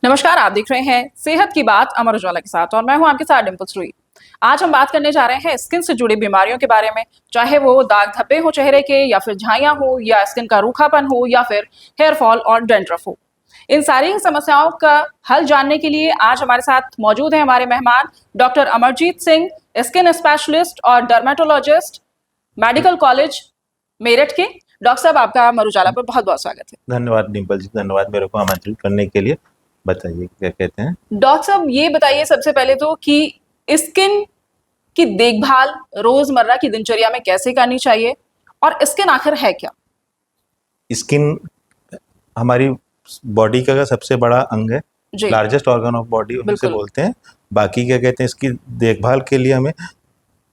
नमस्कार, आप देख रहे हैं सेहत की बात अमर उजाला के साथ और मैं हूं आपके साथ डिंपल सुई। आज हम बात करने जा रहे हैं स्किन से जुड़ी बीमारियों के बारे में, चाहे वो दाग धब्बे हो चेहरे के या फिर झाइयां हो या स्किन का रूखापन हो या फिर हेयर फॉल और डेंड्रफ हो। इन सारी समस्याओं का हल जानने के लिए आज हमारे साथ मौजूद हैं हमारे मेहमान doctor Amarjeet Singh, skin specialist और डर्मेटोलॉजिस्ट, मेडिकल कॉलेज मेरठ के। डॉक्टर साहब, आपका अमर उजाला पर बहुत बहुत स्वागत है। धन्यवाद डिम्पल जी, धन्यवाद मेरे को आमंत्रित करने के लिए। बताइए क्या कहते हैं। डॉक्टर साहब, ये बताइए सबसे पहले तो कि स्किन की देखभाल रोजमर्रा की दिनचर्या में कैसे करनी चाहिए और स्किन आखिर है क्या? स्किन हमारी बॉडी का सबसे बड़ा अंग है, जी, लार्जेस्ट ऑर्गन ऑफ बॉडी उसे बिल्कुल। बोलते हैं। बाकी क्या कहते हैं, इसकी देखभाल के लिए हमें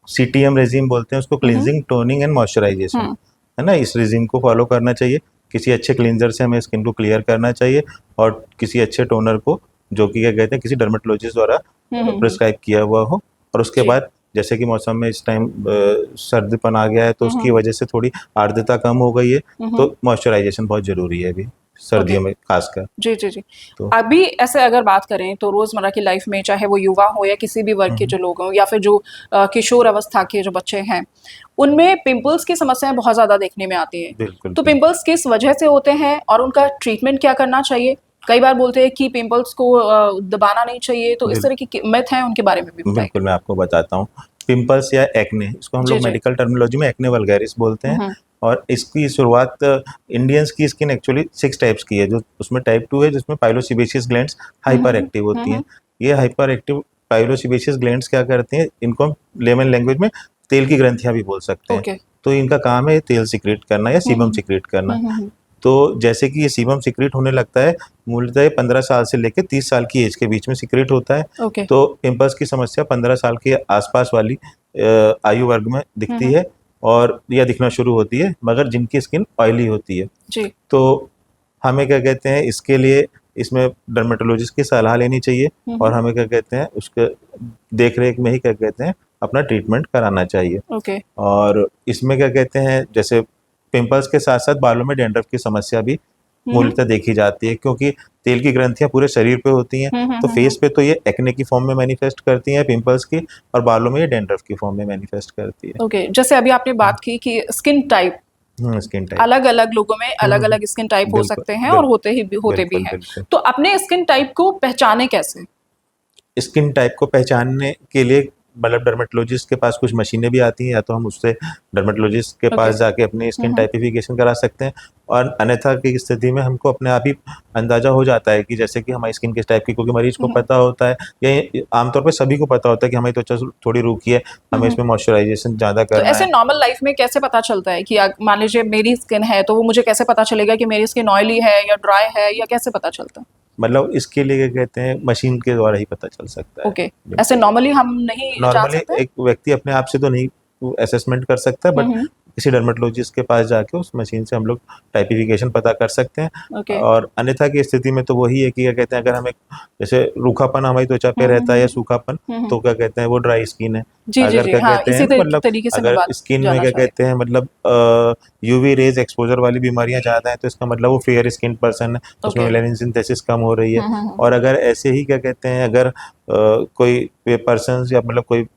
CTM रेजिम बोलते हैं उसको, क्लींजिंग, टोनिंग एंड मॉइस्चराइजेशन, है ना। इस रेजिम को फॉलो करना चाहिए। किसी अच्छे क्लींजर से हमें स्किन को क्लियर करना चाहिए और किसी अच्छे टोनर को, जो कि क्या कहते हैं किसी डर्मेटोलॉजिस्ट द्वारा प्रिस्क्राइब किया हुआ हो। और उसके जी। बाद जैसे कि मौसम में इस टाइम सर्दीपन आ गया है तो उसकी वजह से थोड़ी आर्द्रता कम हो गई है, तो मॉइस्चराइजेशन बहुत जरूरी है अभी सर्दियों में खासकर। जी जी जी। तो अभी ऐसे अगर बात करें तो रोजमर्रा की लाइफ में, चाहे वो युवा हो या किसी भी वर्ग के जो लोग हों या फिर जो किशोर अवस्था के जो बच्चे हैं, उनमें पिंपल्स की समस्याएं बहुत ज्यादा देखने में आती हैं। बिल्कुल तो पिंपल्स किस वजह से होते हैं और उनका ट्रीटमेंट क्या करना चाहिए? कई बार बोलते हैं कि पिंपल्स को दबाना नहीं चाहिए, तो इस तरह की मिथ है, उनके बारे में भी बताइए। बिल्कुल मैं आपको बताता हूँ। पिंपल्स या एक्ने, इसको हम जी लोग जी। मेडिकल टर्मिनोलॉजी में एक्ने वल्गैरिस बोलते हैं। और इसकी शुरुआत इंडियंस की स्किन एक्चुअली 6 टाइप्स की है, जो उसमें टाइप 2 है जिसमें पाइलोसेबेशियस ग्लैंड्स हाइपर एक्टिव होती हैं। ये हाइपर एक्टिव पाइलोसेबेशियस ग्लैंड्स क्या करती हैं, इनको हम लेमन लैंग्वेज में तेल की ग्रंथियां भी बोल सकते हैं। ओके। तो इनका काम है तेल सिक्रेट करना या सीबम सिक्रेट करना। तो जैसे कि ये सीबम सिक्रेट होने लगता है मूलतः 15 साल से लेकर 30 साल की एज के बीच में सिक्रेट होता है। ओके। तो पिंपल्स की समस्या 15 साल के आसपास वाली आयु वर्ग में दिखती है और या दिखना शुरू होती है, मगर जिनकी स्किन ऑयली होती है। जी। तो हमें क्या कहते हैं इसके लिए इसमें डर्मेटोलॉजिस्ट की सलाह लेनी चाहिए और हमें क्या कहते हैं उसके देख रेख में ही क्या कहते हैं अपना ट्रीटमेंट कराना चाहिए। ओके। और इसमें क्या कहते हैं, जैसे पिंपल्स के साथ साथ बालों में डैंड्रफ की समस्या भी मूलतः देखी जाती है, क्योंकि तेल की ग्रंथियां पूरे शरीर पे होती हैं। तो फेस पे तो ये एक्ने की फॉर्म में मैनिफेस्ट करती हैं पिंपल्स की, और बालों में ये डैंड्रफ की फॉर्म में मैनिफेस्ट करती है। ओके, जैसे अभी आपने बात की कि स्किन टाइप स्किन टाइप अलग अलग लोगों में अलग अलग स्किन टाइप हो बिल्कुल सकते हैं और होते भी बिल्कुल हैं। बिल्कुल। तो अपने स्किन टाइप को पहचाने कैसे? स्किन टाइप को पहचानने के लिए मतलब डर्मेटोलॉजिस्ट के पास कुछ मशीनें भी आती हैं, या तो हम उससे डर्मेटोलॉजिस्ट के पास जाके अपनी स्किन टाइपिफिकेशन करा सकते हैं। और अन्यथा की स्थिति में हमको अपने आप ही अंदाजा हो जाता है कि जैसे कि हमारी स्किन किस टाइप की, क्योंकि मरीज को पता होता है, या आमतौर पर सभी को पता होता है कि हमारी त्वचा थोड़ी रूखी है, हमें इसमें मॉइस्चराइजेशन ज़्यादा तो करना ऐसे है। नॉर्मल लाइफ में कैसे पता चलता है कि मान लीजिए मेरी स्किन है, तो वो मुझे कैसे पता चलेगा कि मेरी स्किन ऑयली है या ड्राई है, या कैसे पता चलता है? मतलब इसके लिए क्या कहते हैं मशीन के द्वारा ही पता चल सकता है। ओके। ऐसे नॉर्मली हम नहीं जान नॉर्मली सकते? एक व्यक्ति अपने आप से तो नहीं असेसमेंट कर सकता, बट किसी डर्मेटोलॉजिस्ट के पास जाके उस मशीन से हम लोग टाइपिफिकेशन पता कर सकते हैं। ओके। और अन्यथा की स्थिति में तो वही है कि क्या कहते हैं, अगर हमें जैसे रूखापन हमारी त्वचा पे रहता है या सूखापन, तो क्या कहते हैं वो ड्राई स्किन है। जी जी अगर जी, क्या हाँ, कहते हैं इसी मतलब तरीके से मैं अगर बात स्किन में जानना क्या चाह रही कहते हैं मतलब UV रेज एक्सपोजर वाली बीमारियां ज़्यादा हैं, तो इसका मतलब वो फेयर स्किन पर्सन है, थी। उसमें ओके। मेलानिन सिंथेसिस कम हो रही है। और अगर ऐसे ही क्या कहते हैं अगर कोई पर्सन या मतलब कोई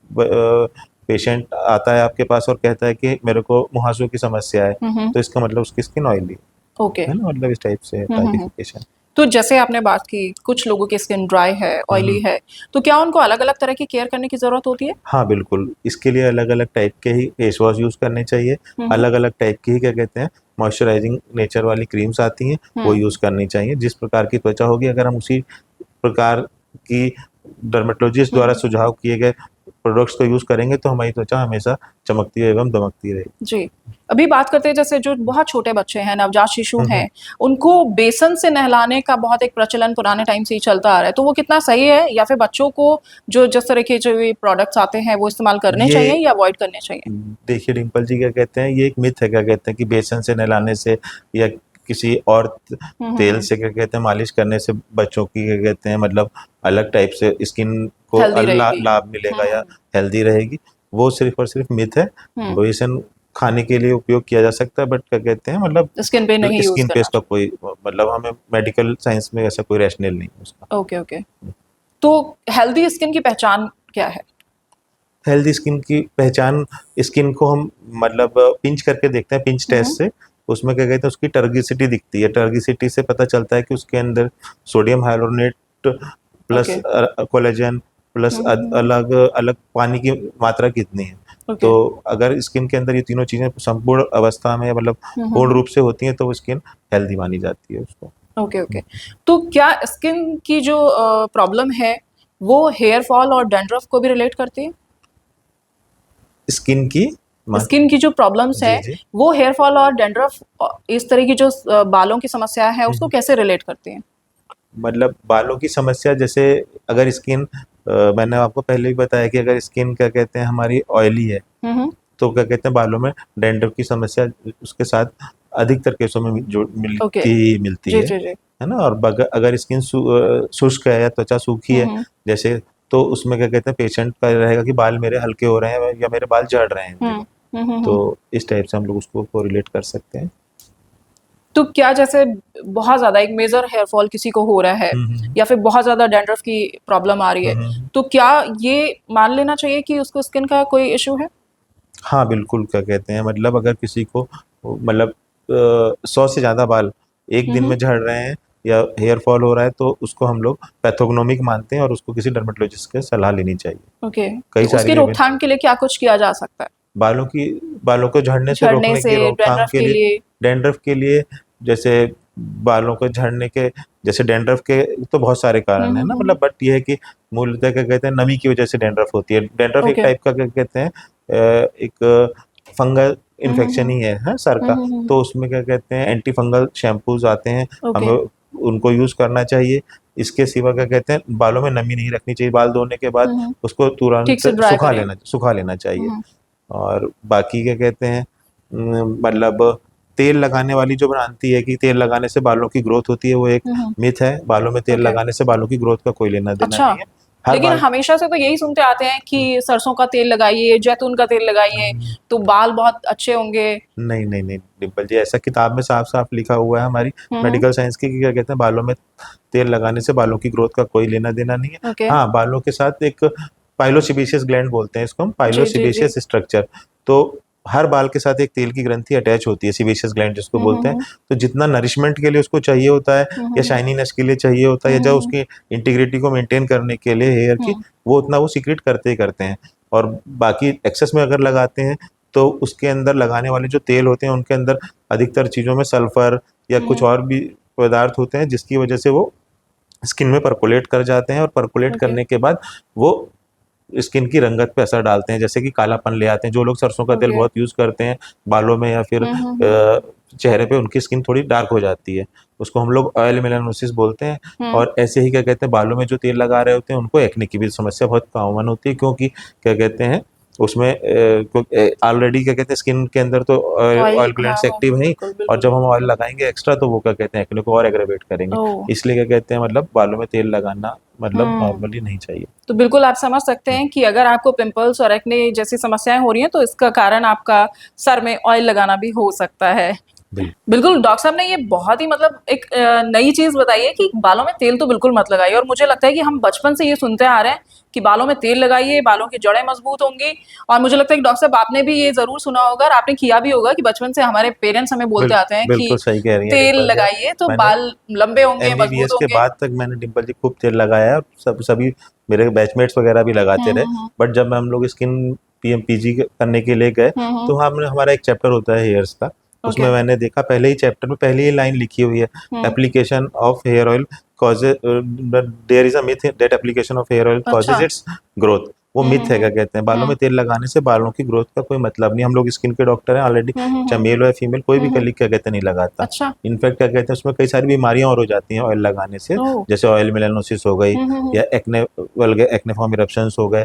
पेशेंट आता है आपके पास और कहता है कि मेरे को मुहासों की समस्या है, तो इसका मतलब उसकी स्किन ऑयली ओके। है ना, मतलब इस टाइप से टाइपिफिकेशन। तो जैसे आपने बात की कुछ लोगों की स्किन ड्राई है, ऑयली है, तो क्या उनको अलग अलग तरह की केयर करने की जरूरत होती है? हाँ बिल्कुल, इसके लिए अलग अलग टाइप के ही फेस वॉश यूज़ करने चाहिए। अलग अलग टाइप की ही क्या कहते हैं मॉइस्चराइजिंग नेचर वाली क्रीम्स आती हैं, वो यूज़ करनी चाहिए। जिस प्रकार की त्वचा होगी, अगर हम उसी प्रकार की डर्मेटोलॉजिस्ट द्वारा सुझाव किए गए प्रोडक्ट्स को यूज़ करेंगे, तो हमारी त्वचा हमेशा चमकती एवं दमकती रहेगी। जी। अभी बात करते हैं जैसे जो बहुत छोटे बच्चे हैं, नवजात शिशु हैं, उनको बेसन से नहलाने का बहुत एक प्रचलन पुराने टाइम से ही चलता आ रहा है। तो वो कितना सही है, या फिर बच्चों को जो जिस तरह के जो ये प्रोडक्ट्स आते हैं वो इस्तेमाल करने ये चाहिए या अवॉइड करने चाहिए? देखिए डिम्पल जी, क्या कहते हैं ये एक मिथ है, क्या कहते हैं कि बेसन से नहलाने से या किसी और तेल से क्या कहते हैं मालिश करने से बच्चों की क्या कहते हैं मतलब अलग टाइप से स्किन को हेल्दी रहेगी। लाभ मिलेगा या हेल्दी रहेगी। वो सिर्फ और सिर्फ मिथ है। बेसन खाने के लिए उपयोग किया जा सकता है, बट क्या कहते हैं मतलब स्किन पे नहीं यूज स्किन पे करना इसका कोई मतलब हमें मेडिकल साइंस में ऐसा कोई रैशनल नहीं है उसका। चाहिए। Okay okay. तो हेल्दी स्किन की पहचान क्या है? हेल्दी स्किन की पहचान, स्किन को हम मतलब पिंच करके देखते हैं, पिंच टेस्ट से। उसमें क्या कहते हैं उसकी टर्गिसिटी दिखती है, टर्गिसिटी से पता चलता है कि उसके अंदर sodium hyaluronate plus okay collagen plus अलग अलग पानी की मात्रा कितनी है। ओके। तो अगर स्किन के अंदर ये तीनों चीजें संपूर्ण अवस्था में मतलब पूर्ण रूप से होती हैं तो वो स्किन हेल्दी मानी जाती है उसको। Okay okay. तो क्या स्किन की जो प्रॉब्लम है वो हेयर फॉल और डैंड्रफ को भी रिलेट करती है? स्किन की स्किन की जो प्रॉब्लम्स है जी जी। वो हेयर फॉल और डैंड्रफ इस तरह की जो बालों की समस्या है उसको कैसे रिलेट करती है? मतलब बालों की समस्या जैसे अगर स्किन, मैंने आपको पहले भी बताया कि अगर स्किन क्या कहते हैं हमारी ऑयली है हम्म। तो क्या कहते हैं बालों में डैंड्रफ की समस्या उसके साथ अधिकतर केसों में जो ओके। मिलती जी है जी जी। है ना। और अगर स्किन शुष्क है या त्वचा सूखी है हम्म जैसे, तो उसमें क्या कहते हैं पेशेंट का रहेगा कि बाल मेरे हल्के हो रहे हैं या मेरे बाल झड़ रहे हैं इन दिनों। तो हम्म। इस टाइप से हम लोग उसको कोरिलेट कर सकते हैं। तो क्या जैसे बहुत ज्यादा एक मेजर हेयर फॉल किसी को हो रहा है हम्म या फिर बहुत ज्यादा डैंड्रफ की प्रॉब्लम आ रही है, हम्म। तो क्या ये मान लेना चाहिए कि उसको स्किन का कोई इशू है? हाँ बिल्कुल, क्या कहते हैं मतलब अगर किसी को मतलब 100 से ज़्यादा बाल एक दिन हम्म। में झड़ रहे हैं या हेयर फॉल हो रहा है तो उसको हम लोग पैथोग्नोमिक मानते हैं और उसको किसी डर्मेटोलॉजिस्ट की सलाह लेनी चाहिए। ओके। कई तो उसकी सारी रोकथाम के लिए क्या कुछ किया जा सकता है? बालों की, बालों को झड़ने से झड़ने रोकने से, की रोकथाम डैंड्रफ के के लिए, लिए? डैंड्रफ के लिए जैसे बालों को झड़ने के, जैसे डैंड्रफ के तो बहुत सारे कारण है ना मतलब, बट ये है कि मूलतः क्या कहते हैं नमी की वजह से डैंड्रफ होती है। डैंड्रफ एक ओके। टाइप का क्या कहते हैं एक फंगल इन्फेक्शन ही है सर का। तो उसमें क्या कहते हैं एंटी फंगल शैम्पूज आते हैं, ओके। हमें उनको यूज करना चाहिए। इसके सिवा क्या कहते हैं बालों में नमी नहीं रखनी चाहिए, बाल धोने के बाद उसको ठीक तुरंत से ड्राई करिए। सुखा लेना चाहिए। हम्म। और बाकी क्या कहते हैं मतलब तेल लगाने वाली जो भ्रांति है कि तेल लगाने से बालों की ग्रोथ होती है, वो एक मिथ है। बालों में तेल ओके। लगाने से बालों की ग्रोथ का कोई लेना देना अच्छा। नहीं है। हर लेकिन बाल हमेशा से तो यही सुनते आते हैं कि सरसों का तेल लगाइए, जैतून का तेल लगाइए, तो बाल बहुत अच्छे होंगे। नहीं नहीं नहीं डिम्पल जी, ऐसा किताब में साफ साफ लिखा हुआ है हमारी हम्म। मेडिकल साइंस की कि क्या कहते हैं बालों में तेल लगाने से बालों की ग्रोथ का कोई लेना देना नहीं है। ओके। हाँ, बालों के साथ एक पाइलोसिबेशियस ग्लैंड बोलते हैं इसको हम, जी जी जी। पाइलोसिबेशियस स्ट्रक्चर। तो हर बाल के साथ एक तेल की ग्रंथि अटैच होती है, सिबेशियस ग्लैंड जिसको बोलते हैं। तो जितना नरिशमेंट के लिए उसको चाहिए होता है या शाइनीनेस के लिए चाहिए होता है या जो उसकी इंटीग्रिटी को मेंटेन करने के लिए हेयर की, वो उतना वो सीक्रेट करते ही करते हैं। और बाकी एक्सेस में अगर लगाते हैं तो उसके अंदर लगाने वाले जो तेल होते हैं उनके अंदर अधिकतर चीज़ों में सल्फर या कुछ और भी पदार्थ होते हैं जिसकी वजह से वो स्किन में परकोलेट कर जाते हैं और परकोलेट ओके करने के बाद वो स्किन की रंगत पे असर डालते हैं, जैसे कि कालापन ले आते हैं। जो लोग सरसों का तेल ओके। बहुत यूज़ करते हैं बालों में या फिर चेहरे पे, उनकी स्किन थोड़ी डार्क हो जाती है, उसको हम लोग ऑयल मेलानोसिस बोलते हैं। और ऐसे ही क्या कहते हैं बालों में जो तेल लगा रहे होते हैं उनको एक्ने की भी समस्या बहुत कॉमन होती है, क्योंकि क्या कहते हैं उसमें ऑलरेडी क्या कहते हैं स्किन के अंदर तो ऑयल, ऑयल हाँ ग्लैंड्स हाँ, एक्टिव हैं ही, बिल्कुल और बिल्कुल। जब हम ऑयल लगाएंगे एक्स्ट्रा तो वो क्या कहते हैं एक्ने को और एग्रेवेट करेंगे। ओह। इसलिए क्या कहते हैं मतलब बालों में तेल लगाना मतलब नॉर्मली नहीं चाहिए। तो बिल्कुल आप समझ सकते हैं कि अगर आपको पिंपल्स और एक्ने जैसी समस्याएं हो रही हैं तो इसका कारण आपका सर में ऑयल लगाना भी हो सकता है। बिल्कुल बिल्कुल, डॉक्टर साहब ने ये बहुत ही मतलब एक नई चीज़ बताई है कि बालों में तेल तो बिल्कुल मत लगाइए, और मुझे लगता है कि हम बचपन से ये सुनते आ रहे हैं कि बालों में तेल लगाइए, बालों की जड़ें मजबूत होंगी। और मुझे लगता है कि डॉक्टर साहब आपने भी ये ज़रूर सुना होगा और आपने किया भी होगा कि बचपन से हमारे पेरेंट्स हमें बोलते आते हैं कि बिल्कुल सही कह रही हैं तेल डिम्पल जी आप। लगाइए तो मैंने बाल लंबे होंगे, मजबूत एमबीबीएस के होंगे। बाद तक मैंने डिम्पल जी खूब तेल लगाया है, और सभी मेरे बैचमेट्स वगैरह भी लगाते रहे। बट जब हम लोग स्किन पीएमपीजी करने के लिए गए तो हमने, हमारा एक चैप्टर होता है हेयर्स का, ओके। उसमें मैंने देखा पहले ही चैप्टर में पहली ही लाइन लिखी हुई है, application of hair oil causes, there is a myth that application of hair oil अच्छा। Causes its growth. वो मिथ है, क्या कहते हैं बालों में तेल लगाने से बालों की ग्रोथ का कोई मतलब नहीं। हम लोग स्किन के डॉक्टर हैं ऑलरेडी, चाहे मेल हो या फीमेल, कोई भी कलीग क्या कहते हैं नहीं लगाता। अच्छा। इनफैक्ट क्या कहते हैं उसमें कई सारी बीमारियां और हो जाती हैं ऑयल लगाने से, ओह। जैसे ऑयल मेलानोसिस हो गई या एक्ने वल्गर एक्नेफॉर्म इरप्शंस हो गए।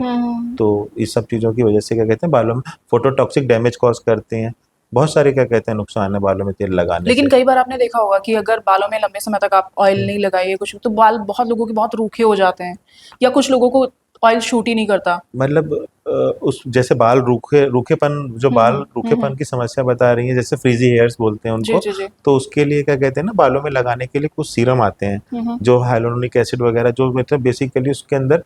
तो इस सब चीज़ों की वजह से क्या कहते हैं बालों में फोटोटॉक्सिक डैमेज कॉज करते हैं। बहुत सारे क्या कहते हैं नुकसान है बालों में तेल लगाने लेकिन से। कई बार आपने देखा होगा कि अगर बालों में लंबे समय तक आप ऑयल नहीं लगाइए कुछ, तो बाल बहुत लोगों के बहुत रूखे हो जाते हैं, या कुछ लोगों को ऑयल शूट ही नहीं करता। मतलब उस जैसे बाल रूखेपन, जो बाल रूखेपन हम्म। की समस्या बता रही है, जैसे फ्रीजी हेयर्स बोलते हैं जी उनको, जी जी। तो उसके लिए क्या कहते हैं ना, बालों में लगाने के लिए कुछ सीरम आते हैं हम्म। जो हाइलोरोनिक एसिड वगैरह, जो मतलब बेसिकली उसके अंदर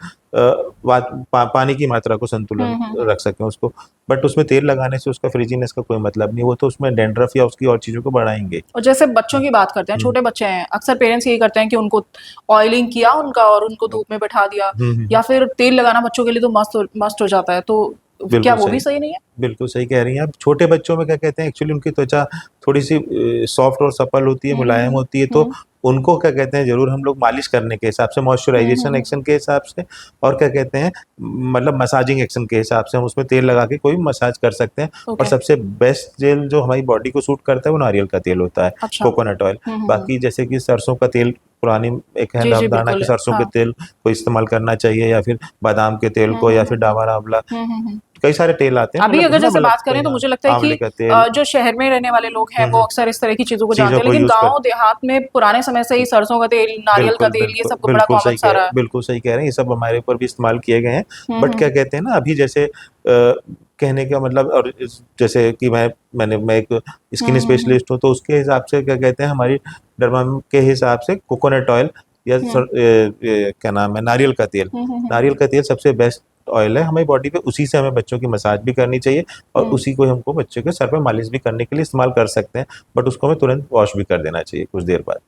पानी की मात्रा को संतुलन हम्म। रख सकें उसको। बट उसमें तेल लगाने से उसका फ्रीजीनेस का कोई मतलब नहीं, वो तो उसमें डेंड्रफ या उसकी और चीज़ों को बढ़ाएंगे। और जैसे बच्चों की बात करते हैं, हम्म छोटे बच्चे हैं, अक्सर पेरेंट्स यही करते हैं कि उनको ऑयलिंग किया उनका और उनको धूप में बैठा दिया, हम्म। या फिर तेल लगाना बच्चों के लिए तो मस्त हो जाता है, तो क्या बिल्कुल वो भी सही, सही नहीं है? बिल्कुल सही कह रही हैं आप। छोटे बच्चों में क्या कहते हैं, एक्चुअली उनकी त्वचा थोड़ी सी सॉफ्ट और सपल होती है, मुलायम होती है, तो हम्म उनको क्या कहते हैं जरूर हम लोग मालिश करने के हिसाब से, मॉइस्चराइजेशन हम्म। एक्शन के हिसाब से, और क्या कहते हैं मतलब मसाजिंग एक्शन के हिसाब से हम उसमें तेल लगा के कोई मसाज कर सकते हैं। और ओके। सबसे बेस्ट जेल जो हमारी बॉडी को सूट करता है वो नारियल का तेल होता है, अच्छा। Coconut oil. बाकी जैसे कि सरसों का तेल, पुरानी एक है जी जी धारणा कि बिल्कुल। सरसों के हाँ। तेल को इस्तेमाल करना चाहिए, या फिर बादाम के तेल को, या फिर डाबर आंवला, हम्म। कई सारे तेल आते हैं, अभी मतलब अगर है ना, जैसे मतलब बात करें कोई, तो हाँ, मुझे लगता है कि आंवले का तेल। जो शहर में रहने वाले लोग हैं वो अक्सर इस तरह की चीजों को जानते चीज़ों हैं, को लेकिन यूज़ कर, गांव देहात में पुराने समय से ही सरसों का तेल, नारियल का बिल्कुल तेल, ये बिल्कुल सब बड़ा कॉमन सा रहा है। बिल्कुल सही कह रहे हैं, ये सब हमारे ऊपर भी इस्तेमाल किए गए हैं। बट क्या हम्म। कहते हैं ना, अभी जैसे कहने का मतलब, और जैसे कि मैं एक स्किन हम्म। स्पेशलिस्ट हूँ, तो उसके हिसाब से क्या कहते हैं, हमारी डर्मा के हिसाब से कोकोनट ऑयल या हम्म क्या नाम है, नारियल का तेल। हम्म। नारियल का तेल सबसे बेस्ट ऑयल है हमारी बॉडी पे, उसी से हमें बच्चों की मसाज भी करनी चाहिए, और हम्म। उसी को हमको बच्चों के सर पे मालिश भी करने के लिए इस्तेमाल कर सकते हैं। बट उसको हमें तुरंत वॉश भी कर देना चाहिए कुछ देर बाद।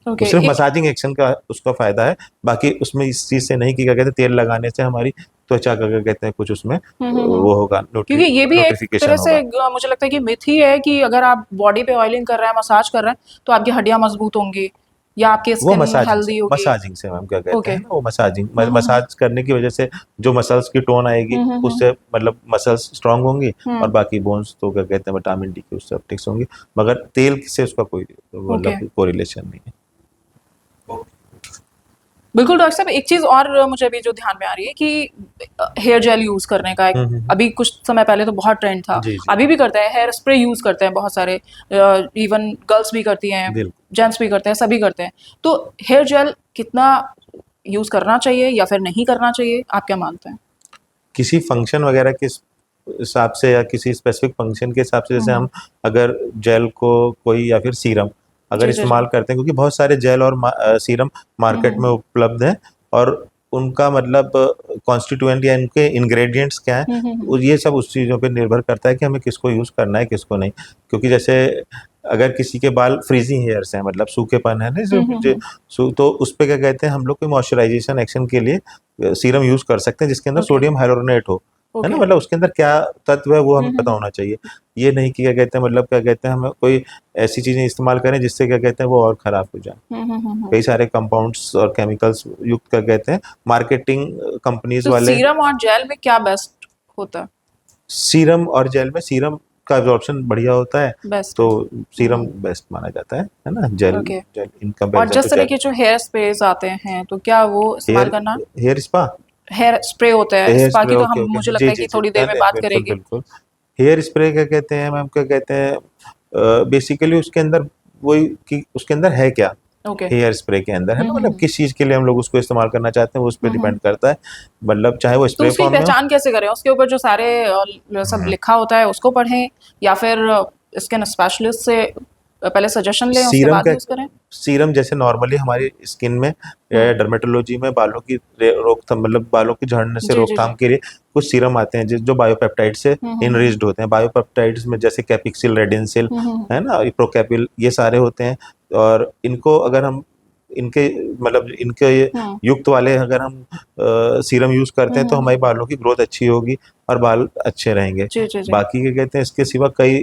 वो ओके। सिर्फ एक मसाजिंग एक्शन का उसका फायदा है, बाकी उसमें इस चीज से नहीं कि क्या कहते हैं तेल लगाने से हमारी त्वचा का क्या कहते हैं कुछ उसमें वो होगा, क्योंकि ये भी एक तरह नोटिफिकेशन से होगा। मुझे लगता है कि मिथ ही है कि अगर आप बॉडी पे ऑयलिंग कर रहे हैं, मसाज कर रहे हैं, तो आपकी हड्डियां मजबूत होंगी या आपकी वो स्किन हेल्दी होगी। मसाजिंग से हम क्या कहते ओके। हैं ना, वो मसाज करने की वजह से जो मसल्स की टोन आएगी, हम्म। उससे मतलब मसल्स स्ट्रांग होंगी, और हम्म। बाकी बोन्स तो क्या कहते हैं विटामिन डी की उससे अपटिक्स होंगी, मगर तेल से उसका कोई ओके। मतलब कोरिलेशन नहीं है। बिल्कुल डॉक्टर साहब, एक चीज़ और मुझे अभी जो ध्यान में आ रही है कि हेयर जेल यूज़ करने का एक हम्म। अभी कुछ समय पहले तो बहुत ट्रेंड था, जी जी, अभी भी करते हैं, हेयर स्प्रे यूज़ करते हैं बहुत सारे, इवन गर्ल्स भी करती हैं, बिल्कुल। जेंट्स भी करते हैं, सभी करते हैं। तो हेयर जेल कितना यूज़ करना चाहिए या फिर नहीं करना चाहिए, आप क्या मानते हैं? किसी फंक्शन वगैरह के हिसाब से, या किसी स्पेसिफिक फंक्शन के हिसाब से, जैसे हम अगर जेल को कोई या फिर सीरम अगर जी जी जी। इस्तेमाल करते हैं, क्योंकि बहुत सारे जेल और सीरम मार्केट में उपलब्ध हैं, और उनका मतलब कॉन्स्टिट्यूएंट या इनके इंग्रेडिएंट्स क्या हैं, ये सब उस चीज़ों पे निर्भर करता है कि हमें किसको यूज़ करना है किसको नहीं। क्योंकि जैसे अगर किसी के बाल फ्रीजी हेयर्स हैं, मतलब सूखेपन है ना, तो उस पे क्या कहते हैं, हम लोग कोई मॉइस्चराइजेशन एक्शन के लिए सीरम यूज़ कर सकते हैं जिसके अंदर ओके। सोडियम हाइलोरोनेट हो, है ना, ओके। मतलब उसके अंदर क्या तत्व है वो हमें पता होना चाहिए। ये नहीं कि क्या कहते हैं, मतलब क्या कहते हैं, हम कोई ऐसी चीज़ें इस्तेमाल करें जिससे क्या कहते हैं वो और ख़राब हो जाए। कई सारे कंपाउंड्स और केमिकल्स युक्त क्या कहते हैं मार्केटिंग कंपनीज तो वाले। सीरम और जेल में क्या बेस्ट होता है? सीरम और जेल में सीरम का एब्जॉर्प्शन बढ़िया होता है, बेस्ट तो है। सीरम बेस्ट माना जाता है ना, जेल ओके। जेल इन और कंपैरिजन टू जिस तरह जेल। के जो हेयर स्प्रेज आते हैं, तो क्या वो इस्तेमाल हेयर करना? हेयर स्पा, हेयर स्प्रे होता है, हेयर स्पा स्प्रे, की तो ओके हम ओके, मुझे जी लगता है जी कि जी, थोड़ी देर में नहीं बात बिल्कुल करेंगे। बिल्कुल। हेयर स्प्रे क्या कहते हैं मैम, क्या कहते हैं बेसिकली उसके अंदर वही कि उसके अंदर है क्या, ओके। हेयर स्प्रे के अंदर है ना, मतलब किस चीज़ के लिए हम लोग उसको इस्तेमाल करना चाहते हैं वो उस पर हम्म। डिपेंड करता है। मतलब चाहे वो तो स्प्रे उसकी फॉर्म में हो। पहचान कैसे करें? उसके ऊपर जो सारे सब हम्म। लिखा होता है उसको पढ़ें, या फिर स्किन स्पेशलिस्ट से पहले सजेशन लें उसके सीरम बाद क्या, यूज करें? सीरम जैसे नॉर्मली हमारी स्किन में डर्मेटोलॉजी में बालों की रोकथाम, मतलब बालों की झड़ने से जी जी जी। रोकथाम के लिए कुछ सीरम आते हैं जो बायोपेप्टाइड से हम्म। इनरिच्ड होते हैं। बायोपेप्टाइड्स में जैसे कैपिक्सिल, रेडिनसिल, है ना, प्रोकैपिल, ये सारे होते हैं। और इनको अगर हम इनके मतलब इनके हम्म। युक्त वाले अगर हम सीरम यूज करते हैं तो हमारी बालों की ग्रोथ अच्छी होगी और बाल अच्छे रहेंगे। जी जी जी। बाकी क्या कहते हैं, इसके सिवा कई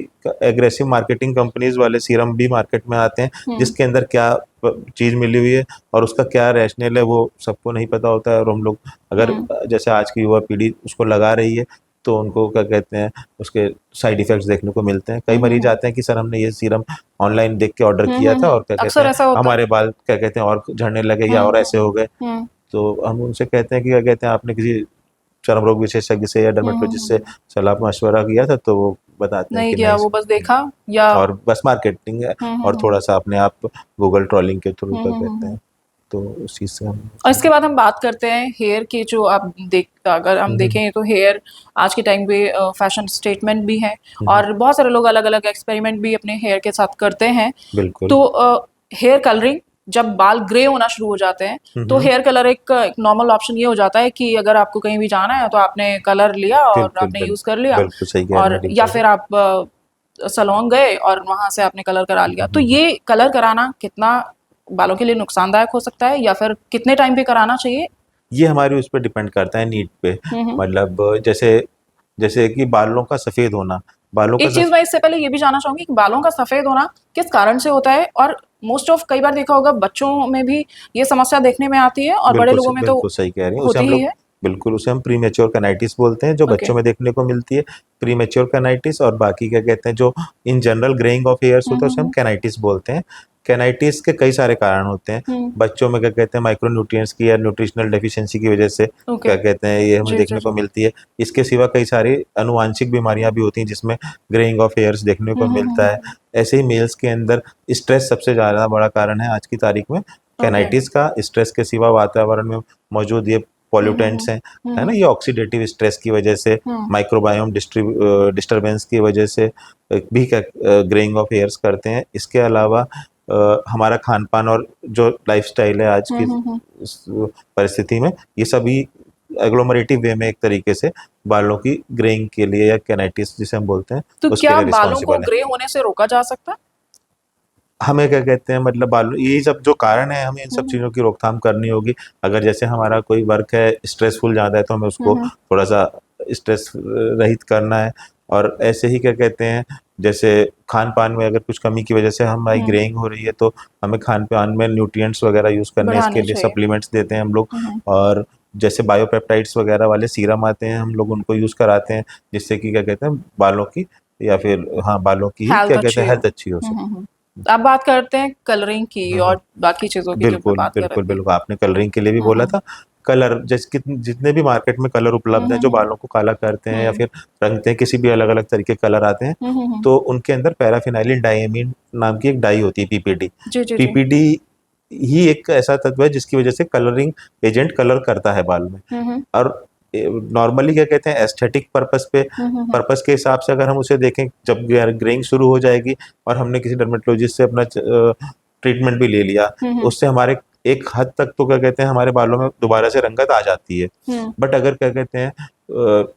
एग्रेसिव मार्केटिंग कंपनीज वाले सीरम भी मार्केट में आते हैं जिसके अंदर क्या चीज़ मिली हुई है और उसका क्या रैशनल है वो सबको नहीं पता होता है। और हम लोग अगर जैसे आज की युवा पीढ़ी उसको लगा रही है तो उनको क्या कहते हैं उसके साइड इफेक्ट्स देखने को मिलते हैं। कई मरीज आते हैं कि सर हमने ये सीरम ऑनलाइन देख के ऑर्डर किया था और क्या कहते अक्सर हैं ऐसा होता है। हमारे बाल क्या कहते हैं और झड़ने लगे या और ऐसे हो गए। हम्म। तो हम उनसे कहते हैं कि क्या कहते हैं आपने किसी चर्म रोग विशेषज्ञ से या डर्मेटोलॉजिस्ट से सलाह मशवरा किया था, तो वो बताते हैं नहीं कि किया, नहीं वो बस नहीं। देखा या और बस मार्केटिंग है और थोड़ा सा अपने आप गूगल ट्रॉलिंग के थ्रू कर देते हैं। तो उस चीज़ से हम और इसके बाद हम बात करते हैं हेयर की। जो आप अगर हम देखें तो हेयर आज के टाइम पे फैशन स्टेटमेंट भी है, और बहुत सारे लोग अलग अलग एक्सपेरिमेंट भी अपने हेयर के साथ करते हैं। बिल्कुल। तो हेयर कलरिंग, जब बाल ग्रे होना शुरू हो जाते हैं तो हेयर कलर एक नॉर्मल ऑप्शन ये हो जाता है कि अगर आपको कहीं भी जाना है तो आपने कलर लिया और बिल्कुल, आपने यूज कर लिया, बिल्कुल सही कह रहे और हैं या डिम्पल। फिर आप सलोन गए और वहां से आपने कलर करा लिया। तो ये कलर कराना कितना बालों के लिए नुकसानदायक हो सकता है, या फिर कितने टाइम पे कराना चाहिए? ये हमारे उस पर डिपेंड करता है, नीड पे। हम्म। मतलब जैसे जैसे कि बालों का सफ़ेद होना, बालों का एक चीज मैं इससे पहले ये भी जानना चाहूंगी कि बालों का सफेद होना किस कारण से होता है, और मोस्ट ऑफ कई बार देखा होगा बच्चों में भी ये समस्या देखने में आती है और बड़े लोगों में तो बिल्कुल सही कह रही हैं। उसे होती हम ही लोग है। बिल्कुल उसे हम प्रीमेच्योर कैनाइटिस बोलते हैं, जो ओके। बच्चों में देखने को मिलती है। प्रीमेच्योर कैनाइटिस, और बाकी क्या कहते हैं, जो in general greying of hairs होता है उसे हम हम्म। कैनाइटिस बोलते हैं। कैनाइटिस के कई सारे कारण होते हैं। हम्म। बच्चों में क्या कहते हैं, माइक्रोन्यूट्रिएंट्स की या न्यूट्रिशनल डेफिशिएंसी की वजह से ओके। क्या कहते हैं, ये हमें जी जी देखने जी। को मिलती है। इसके सिवा कई सारी आनुवांशिक बीमारियां भी होती हैं जिसमें ग्रेइंग ऑफ हेयर्स देखने को मिलता है। ऐसे ही मेल्स के अंदर स्ट्रेस सबसे ज़्यादा बड़ा कारण है आज की तारीख में ओके। कैनाइटिस का। स्ट्रेस के सिवा वातावरण में मौजूद ये पॉल्यूटेंट्स हैं, है ना, ये ऑक्सीडेटिव स्ट्रेस की वजह से, माइक्रोबायोम डिस्टर्बेंस की वजह से भी ग्रेइंग ऑफ हेयर्स करते हैं। इसके अलावा हमारा खान पान और जो लाइफस्टाइल है आज की इस परिस्थिति में, ये सभी एग्लोमरेटिव वे में एक तरीके से बालों की ग्रेइंग के लिए, या कैनाइटिस जिसे हम बोलते हैं, तो उसके क्या लिए बालों को रिस्पॉन्सिबल है। ग्रे होने से रोका जा सकता है? हमें क्या कहते हैं, मतलब बालों, ये सब जो कारण है, हमें इन सब चीज़ों की रोकथाम करनी होगी। अगर जैसे हमारा कोई वर्क है स्ट्रेसफुल ज़्यादा है तो हमें उसको थोड़ा सा स्ट्रेस रहित करना है। और ऐसे ही क्या कहते हैं, जैसे खान पान में अगर कुछ कमी की वजह से हमारी ग्रेइंग हो रही है तो हमें खान पान में न्यूट्रिएंट्स वगैरह यूज़ करने हैं, इसके बढ़ाने लिए चाहिए। सप्लीमेंट्स देते हैं हम लोग। और जैसे बायोपेप्टाइड्स वगैरह वाले सीरम आते हैं, हम लोग उनको यूज़ कराते हैं, जिससे कि क्या कहते हैं, बालों की, या फिर हाँ, बालों की ही हेल्थ क्या कहते अच्छी हैं, हो। हेल्थ अच्छी हो सके। अब बात करते हैं कलरिंग की हम्म। और बाकी चीजों की जो मैं बिल्कुल, बात कर बिल्कुल, रही थी। बिल्कुल, आपने कलरिंग के लिए भी बोला था। कलर जैसे कि जितने भी मार्केट में कलर उपलब्ध हैं, जो बालों को काला करते हैं या फिर रंगते हैं, किसी भी अलग-अलग तरीके के कलर आते हैं, तो उनके अंदर पैराफिनाइलिन डायमीन नाम की एक डाई होती है, पीपीडी। जी जी जी। पीपीडी ही एक ऐसा तत्व है जिसकी वजह से कलरिंग एजेंट कलर करता है बाल में। और नॉर्मली क्या कहते हैं, एस्थेटिक पर्पस के हिसाब से अगर हम उसे देखें, जब ग्रेइंग शुरू हो जाएगी और हमने किसी डर्मेटोलॉजिस्ट से अपना ट्रीटमेंट भी ले लिया, उससे हमारे एक हद तक तो क्या कहते हैं, हमारे बालों में दोबारा से रंगत आ जाती है। बट अगर क्या कहते हैं,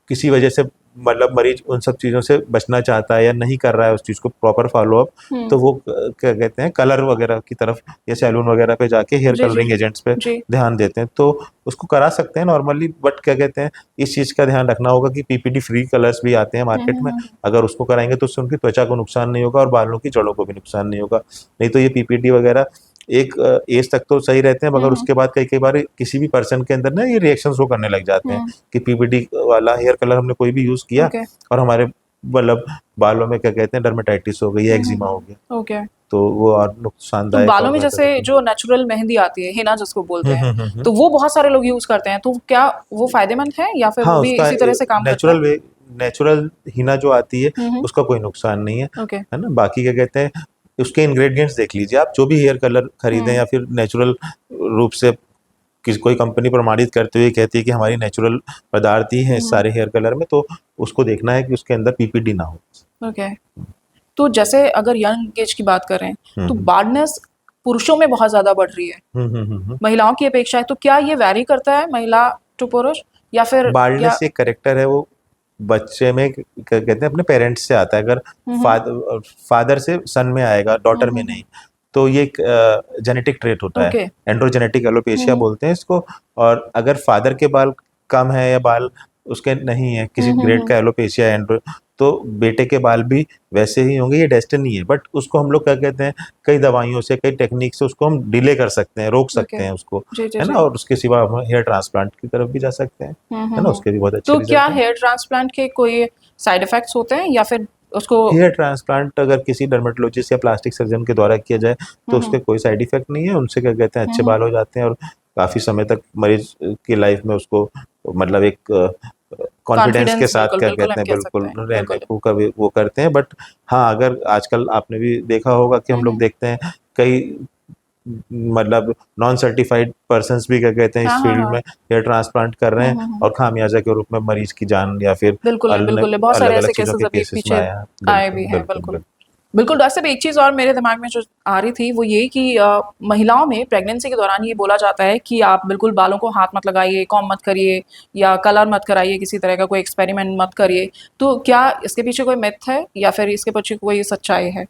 किसी वजह से मतलब मरीज उन सब चीज़ों से बचना चाहता है या नहीं कर रहा है उस चीज़ को प्रॉपर फॉलो अप, तो वो क्या कहते हैं, कलर वगैरह की तरफ या सैलून वगैरह पे जाके हेयर जी जी कलरिंग एजेंट्स पे जी। ध्यान देते हैं, तो उसको करा सकते हैं नॉर्मली। बट क्या कहते हैं, इस चीज़ का ध्यान रखना होगा कि पीपीडी फ्री कलर्स भी आते हैं मार्केट में। अगर उसको कराएंगे तो उससे उनकी त्वचा को नुकसान नहीं होगा और बालों की जड़ों को भी नुकसान नहीं होगा। नहीं तो ये पीपीडी वगैरह एक एज तक तो सही रहते हैं, मगर उसके बाद कई कई बार किसी भी पर्सन के अंदर ना ये रिएक्शन शो करने लग जाते हैं कि पीपीडी वाला हेयर कलर हमने कोई भी यूज़ किया ओके। और हमारे मतलब बालों में क्या कहते हैं, डर्मेटाइटिस हो गई या एक्जिमा हो गया, ओके। तो वो और तो नुकसानदायक और बालों में बेहतर जैसे होता है। जो नेचुरल मेहंदी आती है, हिना जिसको बोलते हैं, तो वो बहुत सारे लोग यूज करते हैं, तो क्या वो फायदेमंद है या फिर हाँ, वो भी उसका इसी तरह से काम करता है? नेचुरल हीना जो आती है हम्म। उसका कोई नुकसान नहीं है, ओके। है ना। बाकी क्या कहते हैं, उसके इंग्रेडिएंट्स देख लीजिए आप, जो भी हेयर कलर खरीदें या फिर नेचुरल रूप से किसी कोई कंपनी प्रमाणित करते हुए कहती है कि हमारी नेचुरल पदार्थ ही है इस सारे हेयर कलर में, तो उसको देखना है कि उसके अंदर पीपीडी ना हो। ओके। तो जैसे अगर यंग एज की बात करें तो हम्म बार्डनेस पुरुषों में बहुत ज्यादा बढ़ रही है महिलाओं की अपेक्षा है, तो क्या ये वैरी करता है महिला टू पुरुष, या फिर क्या? बाल्डनेस एक करेक्टर है, वो बच्चे में क्या कहते हैं, अपने पेरेंट्स से आता है। अगर फादर से सन में आएगा, डॉटर में नहीं, तो ये एक जेनेटिक ट्रेट होता है, ओके। एंड्रोजेनेटिक एलोपेशिया बोलते हैं इसको। और अगर फादर के बाल कम है या बाल उसके नहीं है, किसी ग्रेड का एलोपेशिया एंड्रो, तो बेटे के बाल भी वैसे ही होंगे, ये डेस्टिनी है। बट उसको हम लोग क्या कहते हैं, कई दवाइयों से, कई टेक्निक से उसको हम डिले कर सकते हैं, रोक ओके। सकते हैं उसको, जी जी है जी। ना। और उसके सिवा हम हेयर ट्रांसप्लांट की तरफ भी जा सकते हैं, है ना, उसके भी बहुत अच्छे तो क्या रिजल्ट हैं। हेयर ट्रांसप्लांट के कोई साइड इफेक्ट्स होते हैं, या फिर उसको? हेयर ट्रांसप्लांट अगर किसी डर्मेटोलॉजिस्ट या प्लास्टिक सर्जन के द्वारा किया जाए तो उसके कोई साइड इफेक्ट नहीं है, उनसे क्या कहते हैं, अच्छे बाल हो जाते हैं और काफ़ी समय तक मरीज की लाइफ में उसको मतलब एक कॉन्फिडेंस के कॉन्फिडेंस, साथ बिल्कुल क्या बिल्कुल हम कहते हैं, कह सकते बिल्कुल हैं, रहने बिल्कुल। को का भी वो करते हैं। बट हाँ, अगर आजकल आपने भी देखा होगा कि हम लोग देखते हैं, कई मतलब नॉन सर्टिफाइड पर्सन्स भी क्या कहते हैं हाँ इस हाँ फील्ड हाँ। में हेयर ट्रांसप्लांट कर रहे हैं और खामियाजा के रूप में मरीज की जान या फिर बिल्कुल नहीं, बिल्कुल नहीं, बहुत सारे अलग अलग ऐसे चीजों केसेस के अभी केसेस में पीछे आया है। आए बिल्कुल भी हैं, बिल्कुल बिल्कुल। बिल्कुल। बिल्कुल, डॉक्टर साहब एक चीज़ और मेरे दिमाग में जो आ रही थी वो ये कि महिलाओं में प्रेगनेंसी के दौरान ये बोला जाता है कि आप बिल्कुल बालों को हाथ मत लगाइए, कॉम्ब मत करिए या कलर मत कराइए, किसी तरह का कोई एक्सपेरिमेंट मत करिए। तो क्या इसके पीछे कोई मिथ है या फिर इसके पीछे कोई सच्चाई है?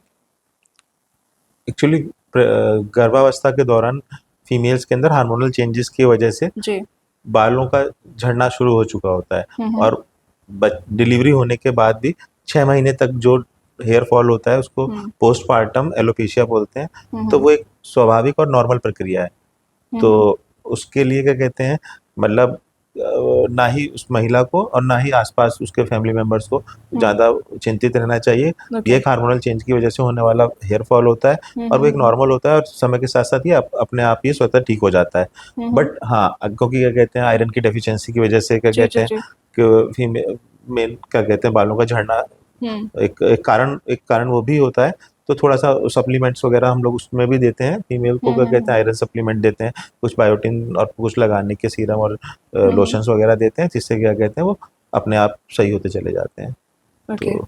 एक्चुअली गर्भावस्था के दौरान फीमेल्स के अंदर हार्मोनल चेंजेस की वजह से जी। बालों का झड़ना शुरू हो चुका होता है हुँ। और डिलीवरी होने के बाद भी 6 महीने तक जो हेयर फॉल होता है उसको हुँ। पोस्टपार्टम एलोपेशिया बोलते हैं। हुँ, तो हुँ। वो एक स्वाभाविक और नॉर्मल प्रक्रिया है। हुँ, तो हुँ। उसके लिए क्या कहते हैं मतलब ना ही उस महिला को और ना ही आसपास उसके फैमिली मेंबर्स को हुँ। ज़्यादा चिंतित रहना चाहिए। ओके। ये एक हार्मोनल चेंज की वजह से होने वाला हेयर फॉल होता है हुँ, और वो हुँ, एक हुँ। नॉर्मल होता है और समय के साथ साथ ये अपने आप ही स्वतः ठीक हो जाता है। हुँ, हुँ। बट हाँ, क्योंकि क्या कहते हैं आयरन की डेफिशिएंसी की वजह से क्या जी, कहते जी, हैं जी। कि फीमेल मेन क्या कहते हैं बालों का झड़ना हुँ। एक कारण वो भी होता है। तो थोड़ा-सा सप्लीमेंट्स वगैरह हम लोग उसमें भी देते हैं, फीमेल को हुँ, क्या हुँ, कहते हुँ। हैं आयरन सप्लीमेंट देते हैं, कुछ बायोटिन और कुछ लगाने के सीरम और हुँ, हुँ। लोशंस वगैरह देते हैं, जिससे क्या कहते हैं वो अपने आप सही होते चले जाते हैं। ओके। तो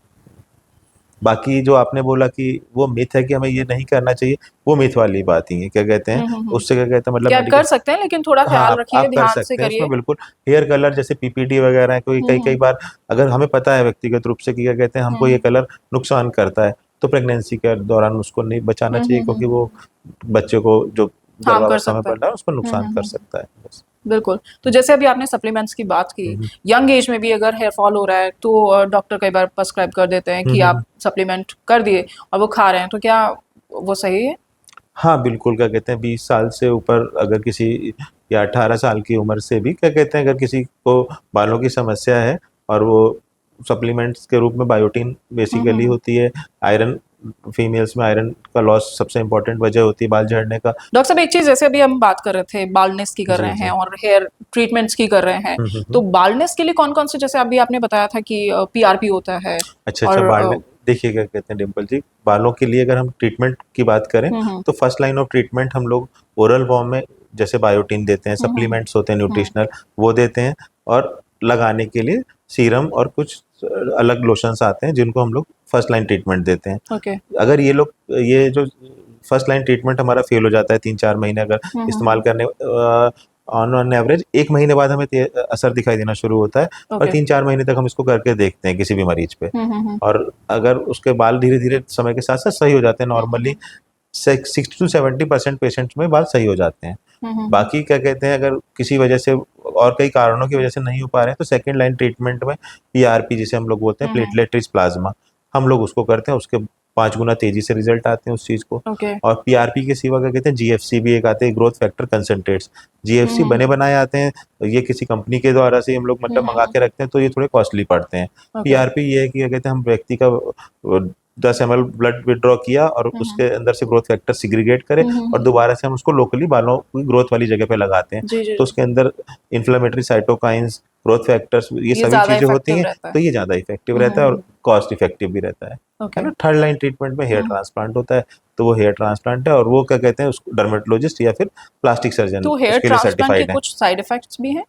बाकी जो आपने बोला कि वो मिथ है कि हमें ये नहीं करना चाहिए, वो मिथ वाली बात ही है। क्या कहते हैं, हुँ, हुँ, हुँ। उससे क्या कहते हैं मतलब क्या कर मेडिकल सकते हैं लेकिन थोड़ा हाँ, ख़्याल रखिए, आप कर ध्यान से सकते हैं उसमें करिए। बिल्कुल। हेयर कलर जैसे पीपीडी वगैरह है, कोई हुँ, कई-कई हुँ। बार अगर हमें पता है व्यक्तिगत रूप से कि क्या कहते हैं हमको ये हुँ। कलर नुकसान करता है, तो प्रेगनेंसी के दौरान उसको नहीं बचाना हुँ, चाहिए हुँ, हुँ, क्योंकि हुँ। वो बच्चे को जो हार्म कर गर्भावस्था में सकता है। पल रहा है उसको हुँ, नुकसान हुँ, कर हुँ, हुँ। सकता है। बस। बिल्कुल। तो जैसे अभी आपने सप्लीमेंट्स की बात की, हुँ, हुँ। यंग एज में भी अगर हेयर फॉल हो रहा है तो डॉक्टर कई बार प्रिस्क्राइब कर देते हैं हुँ, कि हुँ, हुँ। आप सप्लीमेंट कर दिए और वो खा रहे हैं, तो क्या वो सही है? हाँ, बिल्कुल, क्या कहते हैं 20 साल से ऊपर अगर किसी या 18 साल की उम्र से भी क्या कहते हैं अगर किसी को बालों की समस्या है और वो सप्लीमेंट्स के रूप में बायोटिन हुँ, हुँ, बेसिकली हुँ। होती है, आयरन फीमेल्स में आयरन का लॉस सबसे इम्पोर्टेंट वजह होती है बाल झड़ने का। डॉक्टर साहब एक चीज़ जैसे अभी हम बात कर रहे थे, बाल्डनेस की कर जी, रहे हैं जी। और हेयर ट्रीटमेंट्स की कर रहे हैं। हुँ, हुँ, तो हुँ। बाल्डनेस के लिए कौन-कौन से जैसे अभी आपने बताया था कि पीआरपी होता है अच्छा, अच्छा और देखिए क्या कहते हैं डिम्पल जी, बालों के लिए अगर हम ट्रीटमेंट की बात करें, हुँ, हुँ। तो फर्स्ट लाइन ऑफ ट्रीटमेंट हम लोग ओरल फॉर्म में जैसे बायोटिन देते हैं, हुँ, हुँ, हुँ। सप्लीमेंट्स होते हैं हुँ, न्यूट्रिशनल, वो देते हैं और लगाने के लिए सीरम और कुछ अलग लोशंस आते हैं, जिनको हम लोग फर्स्ट लाइन ट्रीटमेंट देते हैं। ओके। अगर ये जो फर्स्ट लाइन ट्रीटमेंट हमारा फेल हो जाता है 3-4 महीने अगर हुँ, हुँ, इस्तेमाल हुँ। करने ऑन एवरेज 1 महीने बाद हमें असर दिखाई देना शुरू होता है और ओके। 3-4 महीने तक हम इसको करके देखते हैं किसी भी मरीज पे। हुँ, हुँ, हुँ। और अगर उसके बाल धीरे-धीरे समय के साथ-साथ सही हो जाते हैं हुँ, हुँ, नॉर्मली हुँ। 60 टू 70% पेशेंट्स में बाल सही हो जाते हैं। हुँ, हुँ, हुँ। बाकी क्या कहते हैं अगर किसी वजह से और कई कारणों की वजह से नहीं हो पा रहे हैं तो सेकंड लाइन ट्रीटमेंट में पीआरपी जिसे हम लोग बोलते हैं हुँ, हुँ। प्लेटलेट रिच प्लाज्मा, हम लोग उसको करते हैं उसके 5 गुना तेज़ी से रिज़ल्ट आते हैं उस चीज़ को। ओके। और पीआरपी के सिवा क्या कहते हैं जीएफसी भी एक आते हैं ग्रोथ फैक्टर कंसंट्रेट्स। हुँ, जीएफसी हुँ, हुँ। बने-बनाए आते हैं, ये किसी कंपनी के द्वारा से हम लोग हुँ, मतलब हुँ, मँगा हुँ। के रखते हैं तो ये थोड़े कॉस्टली पड़ते हैं। ओके। पीआरपी ये है कि क्या कहते हैं हम व्यक्ति का 10 एमएल ब्लड विथड्रॉ किया और हुँ, हुँ। उसके अंदर से ग्रोथ फैक्टर सेग्रीगेट करे हुँ, हुँ, और हुँ। दोबारा से हम उसको लोकली बालों की ग्रोथ वाली जगह पे लगाते हैं। जी, जी, तो जी। उसके अंदर इन्फ्लेमेटरी साइटोकाइन्स, ग्रोथ फैक्टर्स ये ये सभी ज़्यादा चीज़ें होती इफ़ेक्टिव हैं, रहता है। तो ये ज़्यादा इफ़ेक्टिव हुँ, हुँ, रहता है और हुँ। कॉस्ट इफ़ेक्टिव भी रहता है ओके। ना? थर्ड लाइन ट्रीटमेंट में हेयर हुँ। ट्रांसप्लांट होता है, तो वो हेयर ट्रांसप्लांट है और वो क्या कहते हैं उसको डर्मेटोलॉजिस्ट या फिर प्लास्टिक सर्जन तो हेयर उसके लिए ट्रांसप्लांट के सर्टिफाइड हैं। कुछ साइड इफ़ेक्ट्स भी हैं?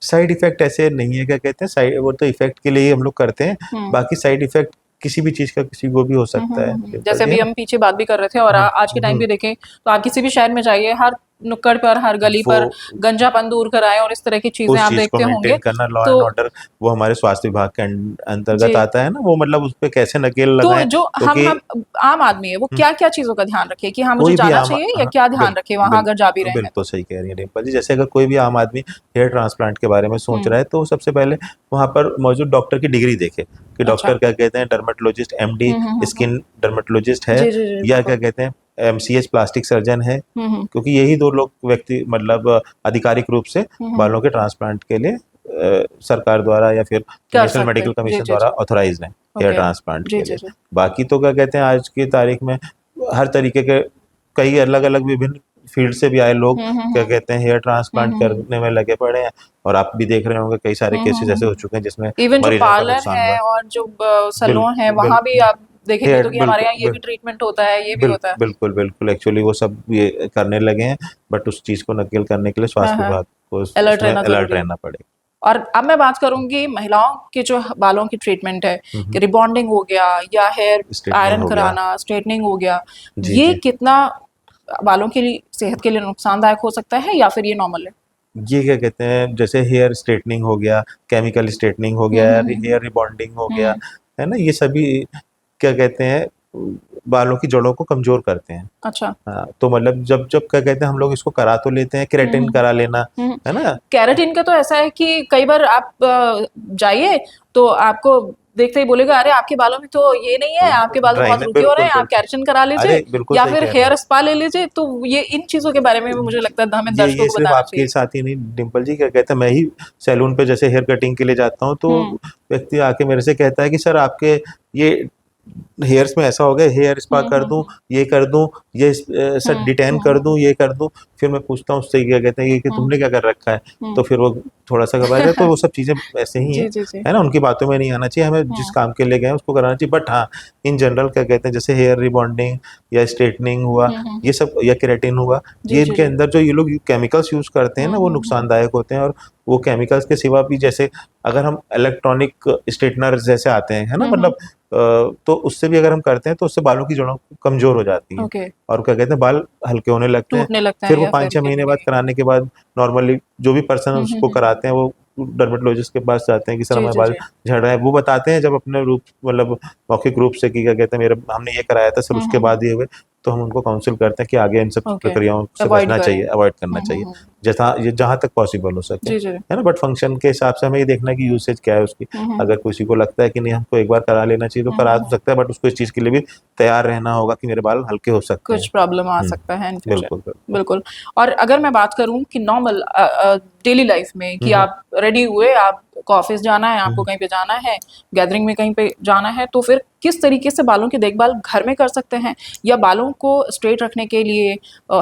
साइड इफ़ेक्ट ऐसे नहीं है क्या कहते हैं साइड वो तो इफ़ेक्ट के लिए ही हम लोग करते हैं, हुँ। बाकी साइड इफ़ेक्ट किसी भी चीज़ का किसी को भी हो हुँ, हुँ, सकता है, हुँ, हुँ। डिम्पल जैसे जी, है अभी ना? हम पीछे बात भी कर रहे थे और हुँ, आज के हुँ, टाइम हुँ। पे देखें तो आप किसी भी शहर में जाइए, हर नुक्कड़ पर, हर गली वो पर गंजापन दूर कराएँ और इस तरह की चीज़ें उस आप चीज़ को देखते होंगे। मेंटेन करना लॉ तो एंड ऑर्डर वो हमारे स्वास्थ्य विभाग के अंतर्गत जी। आता है ना, वो मतलब उस पे कैसे नकेल तो लगाएँ जो क्योंकि हम आम आदमी है, वो हुँ, क्या-क्या चीज़ों का ध्यान रखे कि हाँ, मुझे कोई भी जाना आम चाहिए या हाँ, क्या ध्यान रखें वहाँ अगर जा भी रहे हैं बिल्कुल तो? सही कह रही हैं डिम्पल जी। जैसे अगर कोई भी आम आदमी हेयर ट्रांसप्लांट के बारे में सोच हुँ। रहा है, तो सबसे पहले वहाँ पर मौजूद डॉक्टर की डिग्री देखे कि अच्छा। डॉक्टर क्या कहते हैं डर्मेटोलॉजिस्ट एमडी हुँ, हुँ, हुँ, हुँ। स्किन डर्मेटोलॉजिस्ट है जी, जी, जी, या क्या बिल्कुल। कहते हैं एमसीएच प्लास्टिक सर्जन है, हुँ, हुँ। क्योंकि यही 2 लोग व्यक्ति मतलब आधिकारिक रूप से हुँ, हुँ। बालों के ट्रांसप्लांट के लिए सरकार द्वारा या फिर कर नेशनल सकते मेडिकल हैं। जी, कमीशन जी, द्वारा जी। ऑथराइज्ड हैं हेयर ओके। ट्रांसप्लांट जी, के जी, लिए। जी। बाकी तो क्या कहते हैं आज की तारीख में हर तरीके के कई अलग-अलग विभिन्न फील्ड से भी आए लोग हुँ, हुँ, क्या हुँ। कहते हैं हेयर हुँ, ट्रांसप्लांट हुँ, हुँ। करने में लगे पड़े हैं और आप भी देख रहे होंगे कई सारे हुँ, हुँ, केसेस हुँ, ऐसे हो हुँ। चुके हैं जिसमें इवन जो मरीजों का पार्लर नुकसान हुआ है है। और जो बिल सैलून है, बिल वहाँ भी आप देखेंगे तो कि हमारे यहाँ ये बिल्कुल भी ट्रीटमेंट होता है, ये भी होता है। बिल्कुल बिल्कुल एक्चुअली वो सब ये करने लगे हैं, बट उस चीज़ को नकेल करने के लिए हाँ स्वास्थ्य हाँ, विभाग को अलर्ट उसमें रहना अलर्ट जरूरी है। रहना पड़ेगा। और अब मैं बात करूंगी महिलाओं के जो बालों की ट्रीटमेंट है, कि हम्म, रिबॉन्डिंग हो गया या हेयर स्ट्रेटनिंग आयरन हो गया। कराना, स्ट्रेटनिंग हो गया, जी ये जी। कितना बालों के लिए, सेहत के लिए नुकसानदायक हो सकता है या फिर ये नॉर्मल है? ये क्या कहते हैं, जैसे हेयर स्ट्रेटनिंग हो गया, केमिकल स्ट्रेटनिंग हो गया, हेयर रिबॉन्डिंग हो गया, हम्म, है ना, ये सभी क्या कहते हैं, बालों की जड़ों को कमजोर करते हैं। अच्छा। हाँ, तो मतलब जब जब क्या कहते हैं हम लोग इसको करा तो लेते हैं, केराटिन हम्म करा लेना, हम्म। है ना। कैराटीन का तो ऐसा है कि कई बार आप जाइए तो आपको देखते ही बोलेगा, अरे आपके बालों में तो ये नहीं है, आपके बाल तो ड्राई बहुत ना, रुके हो रहे बिल्कुल हैं, आप बिल्कुल। कैराटिन करा लीजिए अरे बिल्कुल या सही फिर कह रहे हेयर हैं। स्पा ले लीजिए। तो ये इन चीजों के बारे में भी मुझे लगता है हमें दर्शकों ये को सिर्फ बताना आपके चाहिए। साथ ही नहीं डिम्पल जी, क्या कहते हैं, मैं ही सैलून पे जैसे हेयर कटिंग के लिए जाता हूँ तो हम्म व्यक्ति आके मेरे से कहता है कि सर आपके ये हेयर्स में ऐसा हो गया, हेयर स्पा कर दूं, ये कर दूं, ये सर डिटेन कर दूं, ये कर दूं। फिर मैं पूछता हूँ उससे, क्या कहते हैं ये कि हम्म तुमने क्या कर रखा है, हम्म। तो फिर वो थोड़ा सा घबरा जाए। तो वो सब चीज़ें ऐसे ही जी जी जी। है ना, उनकी बातों में नहीं आना चाहिए, हमें जिस हम्म काम के लिए गए हैं उसको कराना चाहिए। बट हाँ, इन जनरल क्या कहते हैं, जैसे हेयर रिबॉन्डिंग या स्ट्रेटनिंग हुआ, हम्म। ये सब, या केराटिन हुआ, जी ये जी इनके जी। अंदर जो ये लोग केमिकल्स यूज करते हैं ना, वो हम्म। नुकसानदायक होते हैं। और वो केमिकल्स के सिवा भी, जैसे अगर हम इलेक्ट्रॉनिक स्ट्रेटनर जैसे आते हैं, है ना, मतलब तो उससे भी अगर हम करते हैं तो उससे बालों की जड़ों कमजोर हो जाती हैं, ओके। और क्या कहते हैं बाल हल्के होने लगते हैं। टूटने लगते फिर हैं वो या पाँच फिर छः महीने गिरने बाद लगेंगे। कराने के बाद नॉर्मली जो भी पर्सन उसको कराते हैं वो डर्मेटोलॉजिस्ट के पास जाते हैं कि सर जी हमारे जी बाल जी। झड़ रहे हैं। वो बताते हैं जब अपने रूप, मतलब मौखिक रूप से, कि क्या कहते हैं मेरे हमने ये कराया था सर, उसके बाद ये हुए, तो हम उनको काउंसिल करते हैं कि आगे इन सब ओके। प्रक्रियाओं से अवॉइड बचना करें। चाहिए, अवॉइड करना चाहिए, हम्म। जैसा ये जहाँ तक पॉसिबल हो सके, जी जी। है ना। बट फंक्शन के हिसाब से हमें ये देखना है कि यूसेज क्या है उसकी। हम्म। अगर किसी को लगता है कि नहीं हमको एक बार करा लेना चाहिए तो करा तो हम्म। सकता है, बट उसको इस चीज़ के लिए भी तैयार रहना होगा कि मेरे बाल हल्के हो सकते कुछ हैं। प्रॉब्लम आ सकता है इन फ्यूचर। बिल्कुल बिल्कुल। बिल्कुल। और अगर मैं बात करूं कि नॉर्मल डेली लाइफ में, कि हम्म आप रेडी हुए, आपको ऑफिस जाना है, आपको हम्म कहीं पे जाना है, गैदरिंग में कहीं पे जाना है, तो फिर किस तरीके से बालों की देखभाल घर में कर सकते हैं, या बालों को स्ट्रेट रखने के लिए,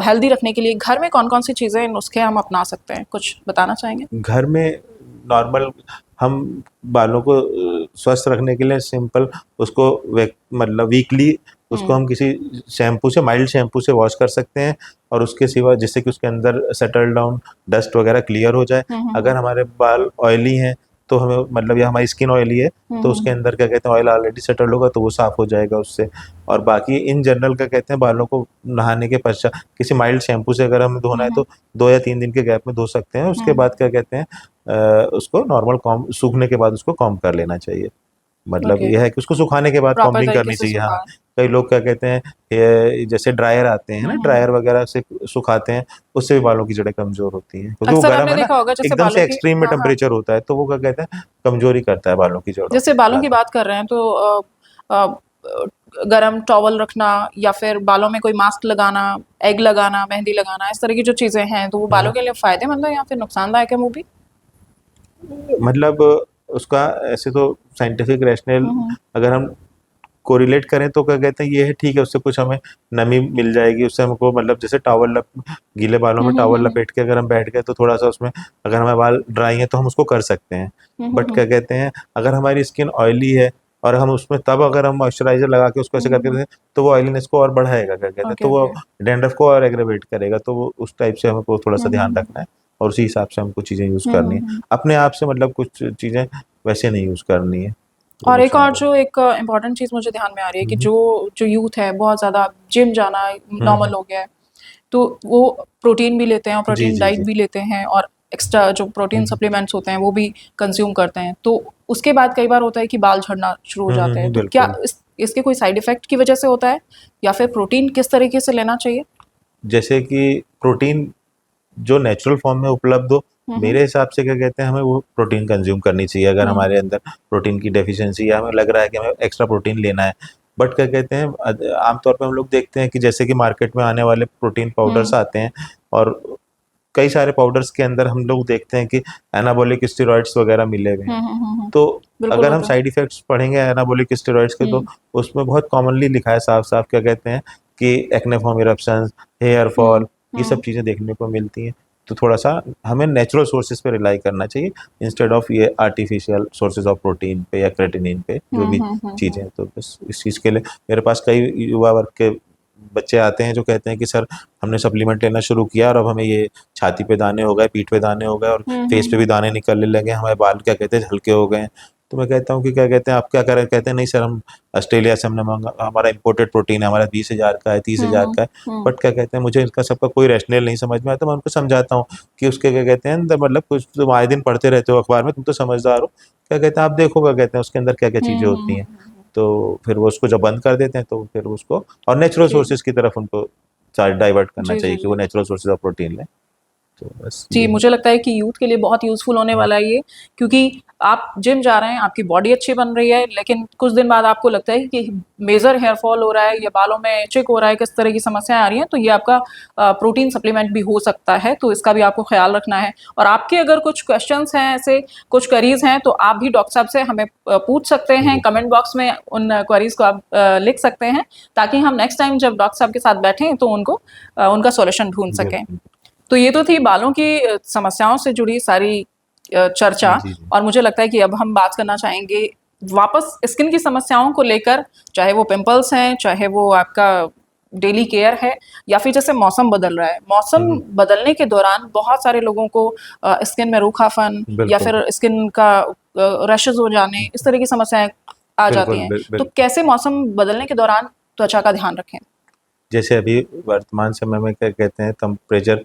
हेल्दी रखने के लिए घर में कौन कौन सी चीजें, नुस्खे हम अपना सकते हैं, कुछ बताना चाहेंगे? घर में नॉर्मल हम बालों को स्वस्थ रखने के लिए सिंपल उसको मतलब वीकली उसको हम्म हम किसी शैम्पू से, माइल्ड शैम्पू से वॉश कर सकते हैं। और उसके सिवा, जिससे कि उसके अंदर सेटल डाउन डस्ट वगैरह क्लियर हो जाए। अगर हमारे बाल ऑयली हैं तो हमें, मतलब या हमारी स्किन ऑयली है, तो उसके अंदर क्या कहते हैं ऑयल ऑलरेडी सेटल होगा तो वो साफ हो जाएगा उससे। और बाकी इन जनरल क्या कहते हैं, बालों को नहाने के पश्चात किसी माइल्ड शैम्पू से अगर हमें धोना है तो 2 या 3 दिन के गैप में धो सकते हैं। उसके बाद क्या कहते हैं, उसको नॉर्मल कॉम सूखने के बाद उसको कॉम्ब कर लेना चाहिए। मतलब ओके। यह है कि उसको सुखाने के बाद प्रॉपर कॉम्बिंग तरीके करनी से चाहिए। हाँ, सुखा। कई लोग क्या कहते हैं, जैसे ड्रायर आते हैं ना, हम्म। ड्रायर वगैरह से सुखाते हैं, उससे भी बालों की जड़ें कमजोर होती हैं, क्योंकि वो अक्सर गर्म आपने है ना, देखा होगा जैसे एकदम बालों से की, एक्सट्रीम में हाँ हाँ, टेम्परेचर होता है, तो वो क्या कहते हैं कमजोरी करता है बालों की जड़ों जैसे में बालों की ज़्यादा। बात कर रहे हैं तो गरम टॉवल रखना, या फिर बालों में कोई मास्क लगाना, एग लगाना, मेहंदी लगाना, इस तरह की जो चीजें हैं, तो वो बालों हम्म, के लिए फायदेमंद है या फिर नुकसानदायक है वो भी? मतलब उसका ऐसे तो साइंटिफिक रैशनल हम्म अगर हम कोरिलेट करें तो क्या कहते हैं, ये है ठीक है, उससे कुछ हमें नमी मिल जाएगी, उससे हमको, मतलब जैसे गीले बालों में टॉवल हम्म लपेट के अगर हम बैठ गए तो थोड़ा सा उसमें, अगर हमारे बाल ड्राई हैं तो हम उसको कर सकते हैं। बट हम्म क्या कहते हैं, अगर हमारी स्किन ऑयली है और हम उसमें तब अगर हम मॉइस्चराइजर लगा के उसको ऐसे करके दें तो वो ऑयलीनेस को और बढ़ाएगा, क्या कहते हैं, ओके तो वो ओके। डैंड्रफ को और एग्रेवेट करेगा। तो वो उस टाइप से हमको थोड़ा सा ध्यान रखना है, और उसी हिसाब से हमको चीज़ें यूज़ करनी है। हम्म। अपने आप से, मतलब कुछ चीज़ें वैसे नहीं यूज़ करनी है, वो और एक और नुकसानदायक। जो एक इम्पॉर्टेंट चीज मुझे ध्यान में आ रही है, कि हम्म जो जो यूथ है बहुत ज्यादा जिम जाना हम्म नॉर्मल हो गया है, तो वो प्रोटीन भी लेते हैं और जी प्रोटीन जी डाइट जी। भी लेते हैं, और एक्स्ट्रा जो प्रोटीन हम्म सप्लीमेंट्स होते हैं वो भी कंज्यूम करते हैं, तो उसके बाद कई बार होता है कि बाल झड़ना शुरू हो जाते हैं, तो क्या बिल्कुल। इसके कोई साइड इफेक्ट की वजह से होता है, या फिर प्रोटीन किस तरीके से लेना चाहिए? जैसे कि प्रोटीन जो नेचुरल फॉर्म में उपलब्ध हो, हम्म मेरे हिसाब से क्या कहते हैं हमें वो प्रोटीन कंज्यूम करनी चाहिए, अगर हम्म हमारे अंदर प्रोटीन की डेफिशिएंसी या हमें लग रहा है कि हमें एक्स्ट्रा प्रोटीन लेना है। बट क्या कहते हैं, आमतौर पे हम लोग देखते हैं कि जैसे कि मार्केट में आने वाले प्रोटीन पाउडर्स हम्म आते हैं, और कई सारे पाउडर्स के अंदर हम लोग देखते हैं कि एनाबॉलिक स्टेरॉइड्स वगैरह मिले हुए हैं। हम्म। तो बिल्कुल अगर हम होता है। साइड इफेक्ट्स पढ़ेंगे एनाबॉलिक स्टेरॉइड्स के, तो हम्म उसमें बहुत कॉमनली लिखा है साफ साफ, क्या कहते हैं कि acne form eruptions, hair fall, ये सब हम्म। चीज़ें देखने को मिलती हैं। तो थोड़ा सा हमें नेचुरल सोर्सेज पे रिलाई करना चाहिए इंस्टेड ऑफ ये आर्टिफिशियल सोर्सेज ऑफ प्रोटीन पे या क्रेटिनिन पे जो भी चीज़ें हैं। तो बस इस चीज़ के लिए मेरे पास कई युवा वर्ग के बच्चे आते हैं जो कहते हैं कि सर हमने सप्लीमेंट लेना शुरू किया और अब हमें ये छाती पे दाने हो गए, पीठ पे दाने हो गए और फेस पे भी दाने निकलने लगे, हमारे बाल क्या कहते हैं हल्के हो गए हैं। तो मैं कहता हूँ कि क्या कहते हैं आप क्या करें, कहते हैं नहीं सर हम ऑस्ट्रेलिया से हमने मंगा, हमारा इंपोर्टेड प्रोटीन है, हमारा 20,000 का है, 30,000 का है। बट क्या कहते हैं मुझे इनका सबका कोई रैशनल नहीं समझ में आता। मैं उनको समझाता हूँ कि उसके क्या कहते हैं अंदर मतलब कुछ तुम आए दिन पढ़ते रहते हो अखबार में, तुम तो समझदार हो, क्या कहते हैं आप देखो क्या कहते हैं उसके अंदर क्या क्या चीज़ें होती हैं। तो फिर वो उसको जब बंद कर देते हैं तो फिर उसको और नेचुरल जी सोर्सेज की तरफ उनको डाइवर्ट करना जी जी चाहिए कि जी वो नेचुरल सोर्सेज ऑफ प्रोटीन लें। तो बस जी, ये है। मुझे लगता है कि यूथ के लिए बहुत यूज़फुल होने वाला है ये, क्योंकि आप जिम जा रहे हैं, आपकी बॉडी अच्छी बन रही है, लेकिन कुछ दिन बाद आपको लगता है कि मेजर हेयर फॉल हो रहा है या बालों में चिक हो रहा है, किस तरह की समस्याएं आ रही हैं, तो ये आपका प्रोटीन सप्लीमेंट भी हो सकता है, तो इसका भी आपको ख्याल रखना है। और आपके अगर कुछ क्वेश्चंस हैं, ऐसे कुछ क्वेरीज हैं, तो आप भी डॉक्टर साहब से हमें पूछ सकते हैं। जी कमेंट बॉक्स में उन क्वेरीज को आप लिख सकते हैं, ताकि हम नेक्स्ट टाइम जब डॉक्टर साहब के साथ बैठें तो उनको उनका सॉल्यूशन ढूंढ सकें। बिल्कुल। तो ये तो थी बालों की समस्याओं से जुड़ी सारी चर्चा। जी जी और मुझे लगता है कि अब हम बात करना चाहेंगे वापस स्किन की समस्याओं को लेकर, चाहे वो पिंपल्स हैं, चाहे वो आपका डेली केयर है, या फिर जैसे मौसम बदल रहा है, मौसम बदलने के दौरान बहुत सारे लोगों को स्किन में रूखापन या बिल्कुल फिर स्किन का रैशेज हो जाने, इस तरह की समस्याएं आ जाती बिल्कुल हैं। तो बिल्कुल। कैसे मौसम बदलने के दौरान त्वचा का ध्यान रखें? जैसे अभी वर्तमान समय में क्या कहते हैं टेम्परेचर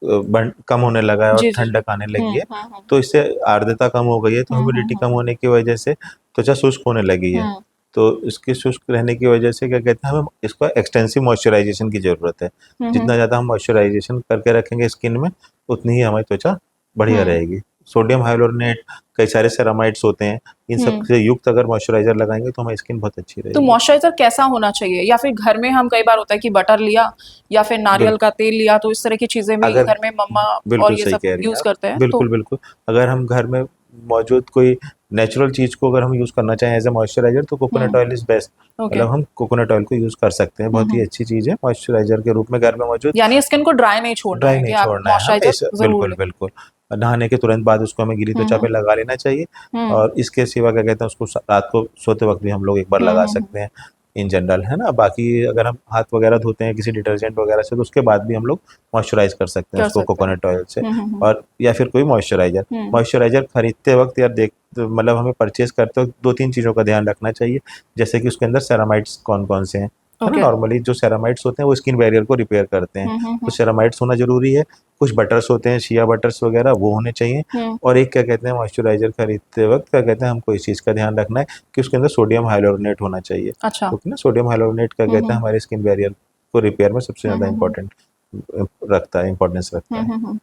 कम होने लगा है और जी जी। ठंडक आने लगी है, हम्म। तो इससे आर्द्रता कम हो गई है, तो ह्यूमिडिटी कम होने की वजह से त्वचा शुष्क होने लगी है। हम्म तो इसके शुष्क रहने की वजह से क्या कहते हैं हमें इसका एक्सटेंसिव मॉइस्चराइजेशन की ज़रूरत है। हम्म जितना ज़्यादा हम मॉइस्चराइजेशन करके रखेंगे स्किन में, उतनी ही हमारी त्वचा बढ़िया हम्म रहेगी। सोडियम हाइलुरोनेट, कई सारे सेरामाइड्स होते हैं, इन सब हम्म। से युक्त अगर मॉइस्चराइज़र लगाएँगे तो हमारी स्किन बहुत अच्छी तो रहेगी। मॉइस्चराइज़र कैसा होना चाहिए? या फिर घर में हम कई बार होता है कि बटर लिया या फिर बिल नारियल का तेल लिया, तो इस तरह की चीज़ें भी अगर घर में मम्मा और बिल्कुल ये सही सब कह रही हैं यूज़ आप। करते हैं, तो बिल्कुल, बिल्कुल। अगर हम घर में मौजूद कोई नेचुरल चीज़ को अगर हम यूज़ करना चाहें एज़ अ मॉइस्चराइज़र तो coconut hmm, oil is best. Okay. मतलब हम कोकोनट ऑयल को यूज़ कर सकते हैं, बहुत ही हुँ। अच्छी चीज़ है मॉइस्चराइज़र के रूप में घर में मौजूद। यानी स्किन को ड्राई नहीं छोड़ना ड्राई है कि नहीं आप छोड़ना है हमेशा, मॉइस्चराइज़र ज़रूर बिल्कुल, लें। बिल्कुल। नहाने के तुरंत बाद उसको हमें गीली त्वचा पे हुँ, लगा लेना चाहिए हुँ, और इसके सिवा क्या कहते हैं उसको रात को सोते वक़्त भी हम लोग एक बार लगा हुँ, सकते हैं इन जनरल, है ना? बाकी अगर हम हाथ वगैरह धोते हैं किसी डिटर्जेंट वगैरह से तो उसके बाद भी हम लोग मॉइस्चराइज़ कर सकते हैं कर उसको सकते हैं। कोकोनट ऑयल से हुँ, और या फिर कोई मॉइस्चराइज़र। हुँ, मॉइस्चराइज़र खरीदते वक़्त या मतलब हमें परचेज़ करते वक़्त 2-3 चीज़ों का ध्यान रखना चाहिए, जैसे कि उसके अंदर सेरामाइड्स कौन-कौन से हैं, है ना? ओके। नॉर्मली जो सेरामाइड्स होते हैं वो स्किन बैरियर को रिपेयर करते हैं, तो सेरामाइड्स होना ज़रूरी है। कुछ बटर्स होते हैं, शिया बटर्स वगैरह वो होने चाहिए हुँ, और एक क्या कहते हैं मॉइस्चराइज़र खरीदते वक़्त क्या कहते हैं हमको इस चीज़ का ध्यान रखना है कि उसके अंदर सोडियम हाइल्यूरोनेट होना चाहिए, अच्छा। क्योंकि ना सोडियम हाइल्यूरोनेट क्या कहते हैं हमारे स्किन बैरियर को रिपेयर में सबसे ज़्यादा हुँ, इम्पोर्टेंट रखता है, इम्पोर्टेंस रखता है। हुँ।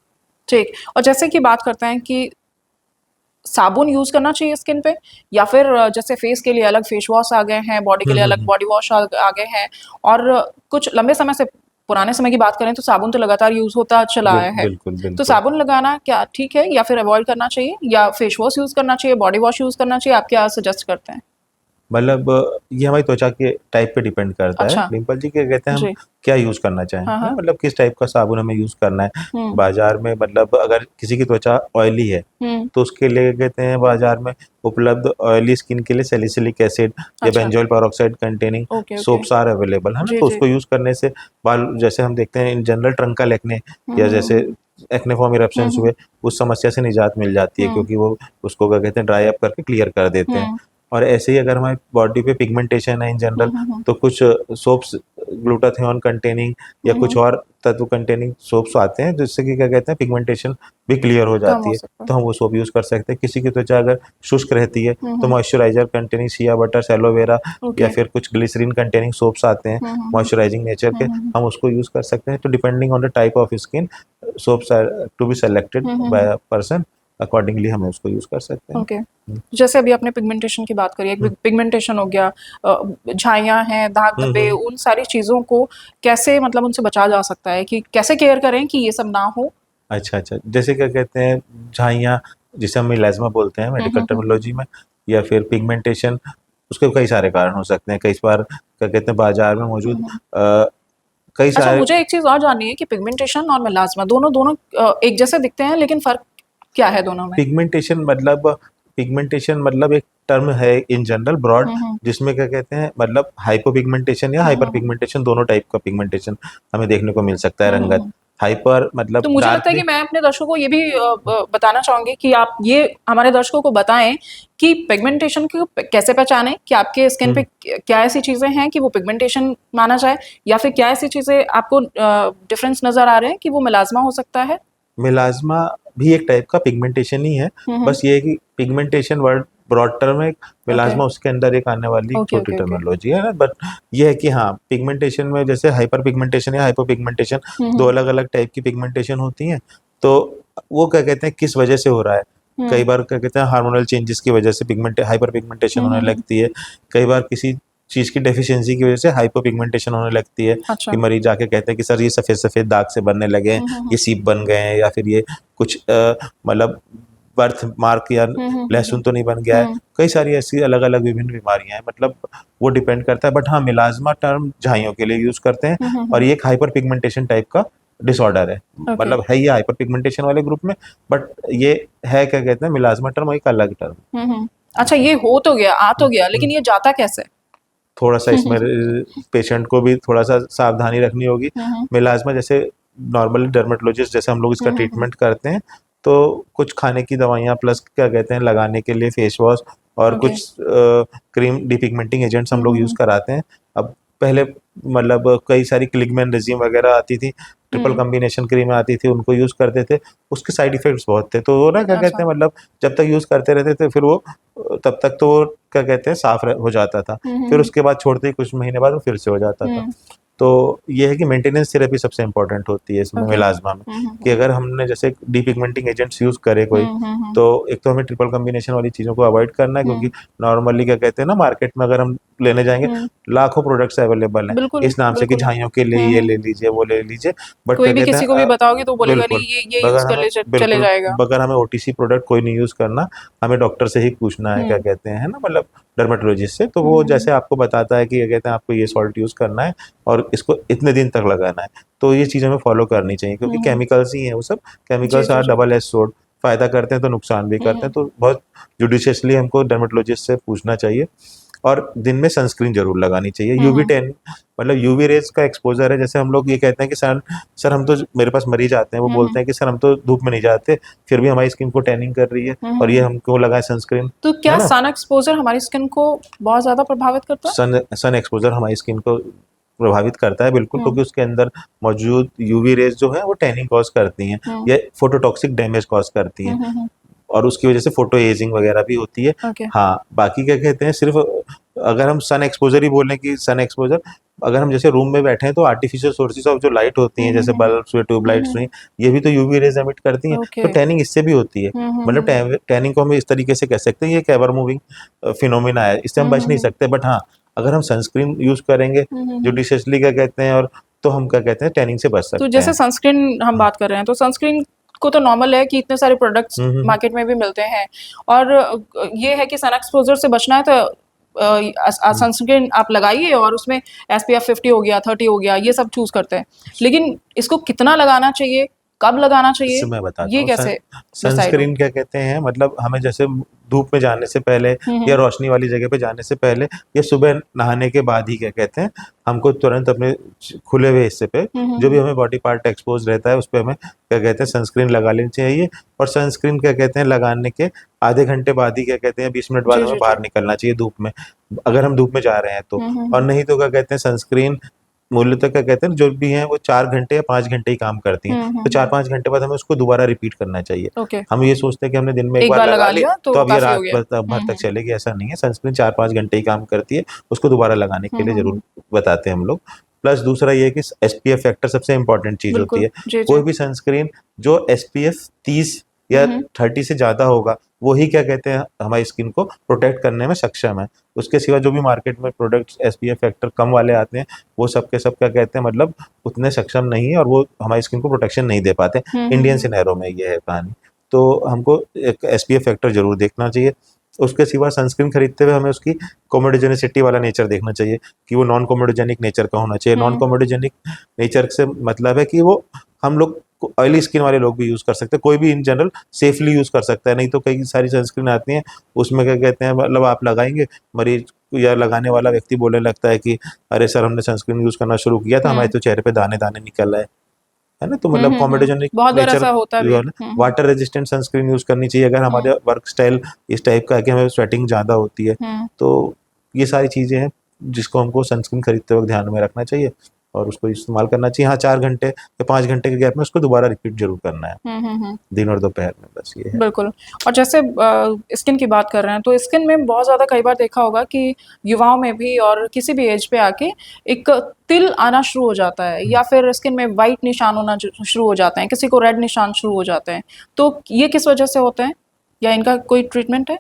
ठीक। और जैसे कि बात करते हैं कि साबुन यूज़ करना चाहिए स्किन पे, या फिर जैसे फेस के लिए अलग फेस वॉश आ गए हैं, बॉडी के हुँ, लिए हुँ, अलग हुँ। बॉडी वॉश आ गए हैं, और कुछ लंबे समय से, पुराने समय की बात करें तो साबुन तो लगातार यूज़ होता चला आया है। बिल्कुल, तो बिल्कुल। साबुन लगाना क्या ठीक है, या फिर अवॉइड करना चाहिए, या फेस वॉश यूज़ करना चाहिए, बॉडी वॉश यूज़ करना चाहिए? आप क्या सजेस्ट करते हैं? मतलब ये हमारी त्वचा के टाइप पे डिपेंड करता है। अच्छा, डिम्पल जी क्या कहते हैं हम जी। क्या यूज़ करना चाहें, हाँ, है ना? हाँ। मतलब किस टाइप का साबुन हमें यूज़ करना है। हुँ, बाज़ार में मतलब अगर किसी की त्वचा ऑयली है, हुँ। तो उसके लिए क्या कहते हैं बाज़ार में उपलब्ध ऑयली स्किन के लिए सैलिसिलिक एसिड या अच्छा, benzoyl peroxide containing okay, okay. Soaps are available, है ना? जी, तो जी। उसको यूज़ करने से बाल जैसे हम देखते हैं इन जनरल ट्रंकल एक्ने हुँ, या हुँ, जैसे हुँ। एक्नेफॉर्म हुँ, इरप्शंस हुँ। हुए, उस समस्या से निजात मिल जाती है हुँ, क्योंकि वो उसको क्या कहते हैं ड्राई अप करके क्लियर कर देते हैं। हुँ। और ऐसे ही अगर हमारी बॉडी पे पिगमेंटेशन है इन जनरल हुँ। तो कुछ सोप्स ग्लूटाथियोन कंटेनिंग या हुँ, कुछ हुँ। और तत्व कंटेनिंग सोप्स आते हैं जिससे कि क्या कहते हैं पिगमेंटेशन भी क्लियर हो कम जाती हो है, सकता है। तो हम वो सोप यूज़ कर सकते हैं। किसी की त्वचा अगर शुष्क रहती है हुँ, तो हुँ। मॉइस्चराइज़र कंटेनिंग शिया बटर्स, एलोवेरा या ओके। फिर कुछ ग्लिसरीन कंटेनिंग सोप्स आते हैं हुँ। मॉइस्चराइजिंग नेचर के, हुँ। हम उसको यूज़ कर सकते हैं। तो depending on the type of skin soaps are to be selected by हुँ। अ पर्सन, अकॉर्डिंगली हम उसको यूज़ कर सकते हैं। ओके। जैसे अभी आपने पिगमेंटेशन की बात करी, एक हुँ, पिगमेंटेशन हो गया, झाइयाँ हैं, दाग हुँ, धब्बे, हुँ। उन सारी चीज़ों को कैसे, मतलब उनसे बचा जा सकता है, कि कैसे केयर करें कि ये सब ना हो? अच्छा, अच्छा। जैसे क्या कहते हैं झाइयाँ जिसे हम मेलाज़्मा बोलते हैं मेडिकल हुँ। टर्मिनोलॉजी में या फिर पिगमेंटेशन, उसके कई सारे कारण हो सकते हैं। कई बार क्या कहते हैं बाज़ार में मौजूद हुँ। अ, कई अच्छा, सारे मुझे एक चीज और जाननी है कि पिगमेंटेशन और मेलास्मा दोनों दोनों एक जैसे दिखते हैं, लेकिन फर्क क्या है दोनों में? पिगमेंटेशन मतलब एक टर्म है इन जनरल ब्रॉड, हम्म। जिसमें क्या कहते हैं मतलब हाइपोपिगमेंटेशन या हाइपर हम्म। पिगमेंटेशन, दोनों टाइप का पिगमेंटेशन हमें देखने को मिल सकता है। रंगत हम्म। हाइपर मतलब तो मुझे लगता है कि डार्कनिंग। मैं अपने दर्शकों को ये भी बताना चाहूंगी कि आप ये हमारे दर्शकों को बताएं कि पिगमेंटेशन को कैसे पहचानें, कि आपके स्किन पे क्या ऐसी चीजें हैं कि वो पिगमेंटेशन माना जाए, या फिर क्या ऐसी चीजें आपको डिफरेंस नजर आ रहे हैं कि वो मेलाज्मा हो सकता है। मेलाज्मा भी एक टाइप का पिगमेंटेशन ही है, हम्म। बस ये है कि पिगमेंटेशन वर्ड ब्रॉड टर्म है, ओके मेलाज्मा उसके अंदर एक आने वाली ओके छोटी ओके ओके। टर्मिनोलॉजी है ना। बट ये है कि हाँ, पिगमेंटेशन में जैसे हाइपर पिगमेंटेशन या हाइपर पिगमेंटेशन, दो हम्म। अलग अलग टाइप की पिगमेंटेशन होती हैं। तो वो क्या कहते हैं किस वजह से हो रहा है, कई हम्म। बार क्या कहते हैं हार्मोनल चेंजेस की वजह से पिगमेंट हाइपर पिगमेंटेशन होने हम्म। लगती है। कई बार किसी चीज़ की डेफिशिएंसी की वजह से हाइपर पिगमेंटेशन होने लगती है, अच्छा। कि मरीज आके कहते हैं कि सर ये सफ़ेद सफ़ेद दाग से बनने लगे हैं, ये हम्म। सीप बन गए हैं, या फिर ये कुछ मतलब बर्थ मार्क या लहसुन तो नहीं बन गया है। हम्म। कई सारी ऐसी अलग अलग विभिन्न बीमारियां हैं, मतलब वो डिपेंड करता है। बट हाँ, मिलाज्मा टर्म झाइयों के लिए यूज करते हैं, और ये एक हाइपर पिगमेंटेशन टाइप का डिसऑर्डर है। ओके। मतलब है ये हाइपर पिगमेंटेशन वाले ग्रुप में, बट ये है क्या कहते हैं मिलाज्मा टर्म एक अलग टर्म। अच्छा, ये हो तो गया, आ तो गया, लेकिन ये जाता कैसे? थोड़ा सा इसमें पेशेंट को भी थोड़ा सा सावधानी रखनी होगी। हम्म। मिलाज्मा जैसे नॉर्मली डर्मेटोलॉजिस्ट जैसे हम लोग इसका ट्रीटमेंट करते हैं, तो कुछ खाने की दवाइयाँ प्लस क्या कहते हैं लगाने के लिए फेस वॉश और ओके। कुछ क्रीम डिपिगमेंटिंग एजेंट्स हम लोग यूज़ हम्म। कराते हैं। अब पहले मतलब कई सारी क्लिगमैन रेजिम वगैरह आती थी, ट्रिपल हम्म। कॉम्बिनेशन क्रीम आती थी, उनको यूज़ करते थे। उसके साइड इफेक्ट्स बहुत थे, तो वो ना क्या कहते अच्छा। हैं मतलब जब तक यूज़ करते रहते थे फिर वो तब तक तो वो क्या कहते हैं हो जाता था। फिर उसके बाद छोड़ते ही कुछ महीने बाद वो फिर से हो जाता था। हम्म। तो ये है कि मेंटेनेंस थेरेपी सबसे इम्पोर्टेंट होती है इसमें ओके। मेलाज्मा में, कि अगर हमने जैसे डीपिगमेंटिंग एजेंट्स यूज़ करे कोई, हम्म। तो एक तो हमें ट्रिपल कॉम्बिनेशन वाली चीज़ों को अवॉइड करना है, क्योंकि हम्म। नॉर्मली क्या कहते हैं ना मार्केट में अगर हम लेने जाएंगे हम्म। लाखों प्रोडक्ट्स अवेलेबल हैं बिल्कुल इस नाम से कि बिल्कुल। झाइयों के लिए ये ले लीजिए वो ले लीजिए। बट कोई क्या भी कहते हैं किसी को भी बताओगे तो बोलेगा बिल्कुल, नहीं, ये यूज कर ले, चले जाएगा। बगैर हमें ओटीसी प्रोडक्ट कोई नहीं यूज़ करना, हमें डॉक्टर से ही पूछना है क्या हम्म। कहते हैं ना, मतलब डर्मेटोलॉजिस्ट से। तो वो हम्म। जैसे आपको बताता है कि क्या कहते हैं आपको ये सॉल्ट यूज़ करना है और इसको इतने दिन तक लगाना है, तो ये चीज़ हमें फॉलो करनी चाहिए, क्योंकि हम्म। केमिकल्स ही हैं वो सब। जी केमिकल्स जी आर जी। डबल एज सोर्ड, फ़ायदा करते हैं तो नुकसान भी करते हम्म। हैं, तो बहुत जुडिशियसली हमको डर्मेटोलॉजिस्ट से पूछना चाहिए। और दिन में सनस्क्रीन जरूर लगानी चाहिए। यूवी हम्म। 10 मतलब यूवी रेज का एक्सपोजर है। जैसे हम लोग ये कहते हैं कि सर हम तो, मेरे पास मरीज आते हैं वो बोलते हैं कि सर हम तो धूप में नहीं जाते, फिर भी हमारी स्किन को टैनिंग कर रही है, और ये हम्म। हमको लगाए सनस्क्रीन, तो है क्या ना। सन एक्सपोजर हमारी स्किन को बहुत ज्यादा प्रभावित करता है? सन एक्सपोजर हमारी स्किन को प्रभावित करता है बिल्कुल, हम्म। क्योंकि उसके अंदर मौजूद यूवी रेज जो है वो टैनिंग कॉज करती हैं, हम्म। ये फोटोटॉक्सिक डैमेज कॉज करती हैं, हम्म। और उसकी वजह से फोटो एजिंग वगैरह भी होती है। ओके। हाँ, बाकी क्या कहते हैं सिर्फ अगर हम सन एक्सपोजर ही बोलें कि सन एक्सपोजर, अगर हम जैसे रूम में बैठे हैं तो आर्टिफिशियल सोर्सेज ऑफ जो लाइट होती हैं जैसे बल्ब हुए ट्यूबलाइट्स हुई, ये भी तो यूवी रेज एमिट करती हैं, ओके। तो टैनिंग इससे भी होती है। मतलब टैनिंग को हम इस तरीके से कह सकते हैं ये एक एवर मूविंग फिनोमिना है, इससे हम बच नहीं सकते। बट हाँ, अगर हम सनस्क्रीन यूज करेंगे जुडिशियसली क्या कहते हैं, और तो हम क्या कहते हैं टैनिंग से बच तो सकते जैसे हैं। सनस्क्रीन हम बात कर रहे हैं, तो सनस्क्रीन को तो नॉर्मल है कि इतने सारे प्रोडक्ट्स हम्म। मार्केट में भी मिलते हैं, और ये है कि सन एक्सपोजर से बचना है तो सनस्क्रीन आप लगाइए, और उसमें SPF 50 हो गया, 30 हो गया, ये सब चूज करते हैं। लेकिन इसको कितना लगाना चाहिए, कब लगाना चाहिए, इससे मैं बताता ये हूँ कैसे डिसाइड सनस्क्रीन होगा? क्या कहते हैं, मतलब हमें जैसे धूप में जाने से पहले या रोशनी वाली जगह पे जाने से पहले या सुबह नहाने के बाद ही क्या कहते हैं हमको तुरंत अपने खुले हुए हिस्से पे जो भी हमें बॉडी पार्ट एक्सपोज रहता है उस पर हमें क्या कहते हैं सनस्क्रीन लगा लेनी चाहिए। और सनस्क्रीन क्या कहते हैं लगाने के आधे घंटे बाद ही क्या कहते हैं 20 मिनट बाद जी हमें जी जी। बाहर निकलना चाहिए धूप में, अगर हम धूप में जा रहे हैं तो। और नहीं तो क्या कहते हैं सनस्क्रीन मूल्यतः क्या कहते हैं जो भी हैं वो 4 घंटे या 5 घंटे ही काम करती हैं, तो 4-5 घंटे बाद हमें उसको दोबारा रिपीट करना चाहिए। ओके। हम ये सोचते हैं कि हमने दिन में एक एक बार बार लगा लगा ली लिया तो तो अब ये काफी हो रात गया। भर तक चलेगी, ऐसा नहीं है। सनस्क्रीन 4-5 घंटे ही काम करती है, उसको दोबारा लगाने के लिए जरूर बताते हैं हम लोग। प्लस दूसरा ये है कि SPF फैक्टर सबसे इंपॉर्टेंट चीज होती बिल्कुल। है। जी जी। कोई भी सनस्क्रीन जो SPF 30 या 30 से ज्यादा होगा वो ही क्या कहते हैं हमारी स्किन को प्रोटेक्ट करने में सक्षम है। उसके सिवा जो भी मार्केट में प्रोडक्ट्स SPF फैक्टर कम वाले आते हैं वो सब के सब क्या कहते हैं मतलब उतने सक्षम नहीं है, और वो हमारी स्किन को प्रोटेक्शन नहीं दे पाते। इंडियन सिनेरियो में ये है कहानी। तो हमको एक SPF फैक्टर जरूर देखना चाहिए। उसके सिवा सनस्क्रीन खरीदते हुए हमें उसकी कोमेडोजेनिसिटी वाला नेचर देखना चाहिए कि वो नॉन कोमेडोजेनिक नेचर का होना चाहिए। नॉन कोमेडोजेनिक नेचर से मतलब है कि वो हम लोग ऑयली स्किन वाले लोग भी यूज़ कर सकते हैं, कोई भी इन जनरल सेफली यूज़ कर सकता है। नहीं तो कई सारी सनस्क्रीन आती हैं, उसमें क्या कहते हैं, मतलब आप लगाएंगे, मरीज या लगाने वाला व्यक्ति बोलने लगता है कि अरे सर हमने सनस्क्रीन यूज़ करना शुरू किया था, हमारे तो चेहरे पे दाने दाने निकल आए, है ना। तो मतलब कॉमेडोजेनिक बहुत बार नेचर ऐसा होता भी। वाटर रेजिस्टेंट सनस्क्रीन यूज़ करनी चाहिए अगर हमारे वर्क स्टाइल इस टाइप का है कि हमें स्वेटिंग ज़्यादा होती है। तो ये सारी चीज़ें हैं जिसको हमको सनस्क्रीन खरीदते वक्त ध्यान में रखना चाहिए और उसको इस्तेमाल करना चाहिए। हाँ, 4 घंटे या 5 घंटे के गैप में उसको दोबारा रिपीट जरूर करना है, दिन और दोपहर में, बस ये है। बिल्कुल। और जैसे स्किन की बात कर रहे हैं, तो स्किन में बहुत ज़्यादा कई बार देखा होगा कि युवाओं में भी और किसी भी एज पे आके एक तिल आना शुरू हो जाता है, या फिर स्किन में वाइट निशान होना शुरू हो जाते हैं, किसी को रेड निशान शुरू हो जाते हैं। तो ये किस वजह से होते हैं, या इनका कोई ट्रीटमेंट है?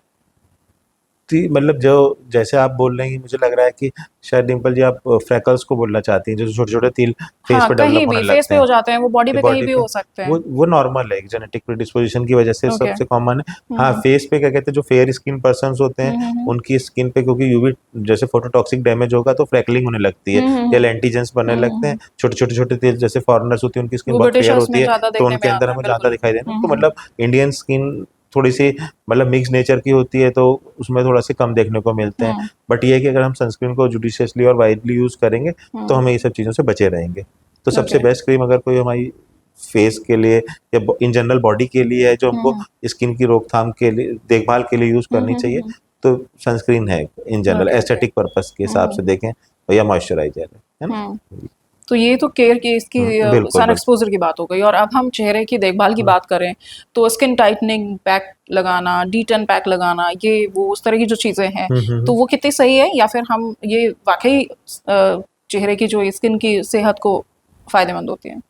मतलब जो जैसे आप बोल रहे हैं, मुझे लग रहा है कि शायद डिम्पल जी आप फ्रैकल्स को बोलना चाहती हैं, जो छोटे छोटे तिल फेस हाँ, पे कहीं डेवलप होने भी फेस लगते पे हैं हो जाते हैं, वो बॉडी पे कहीं बॉडी भी पे। हो सकते हैं। वो नॉर्मल है, एक जेनेटिक प्रिडिस्पोजिशन की वजह से ओके। सबसे कॉमन है। हाँ, फेस पे क्या कहते हैं, जो फेयर स्किन पर्सन होते हैं उनकी स्किन पे क्योंकि यूवी जैसे फोटोटॉक्सिक डैमेज होगा तो फ्रैकलिंग होने लगती है या लेंटिजेंस बनने लगते हैं, छोटे छोटे छोटे तिल, जैसे फॉरेनर्स होती है उनकी स्किन वो बहुत ब्रिटिश फेयर हाउस होती में है, ज़्यादा तो देखने उनके में अंदर आता है, हमें ज्यादा बिल्कुल। दिखाई देना। तो मतलब इंडियन स्किन थोड़ी सी मतलब मिक्स नेचर की होती है, तो उसमें थोड़ा से कम देखने को मिलते हैं। बट ये है कि अगर हम सनस्क्रीन को जुडिशियसली और वाइडली यूज करेंगे तो हमें ये सब चीज़ों से बचे रहेंगे। तो सबसे ओके। बेस्ट क्रीम अगर कोई हमारी फेस के लिए या इन जनरल बॉडी के लिए है जो हमको स्किन की रोकथाम के लिए, देखभाल के लिए यूज करनी चाहिए, तो सनस्क्रीन है in general okay, okay. Aesthetic purpose के हिसाब से देखें, या मॉइस्चराइजर है ना। तो ये तो केयर की, इसकी बिल्कुल सन बिल्कुल। एक्सपोजर की बात हो गई। और अब हम चेहरे की देखभाल की बात करें, तो स्किन टाइटनिंग पैक लगाना, D10 पैक लगाना, ये वो उस तरह की जो चीज़ें हैं, तो वो कितनी सही है, या फिर हम ये वाकई चेहरे की जो स्किन की सेहत को फायदेमंद होती है?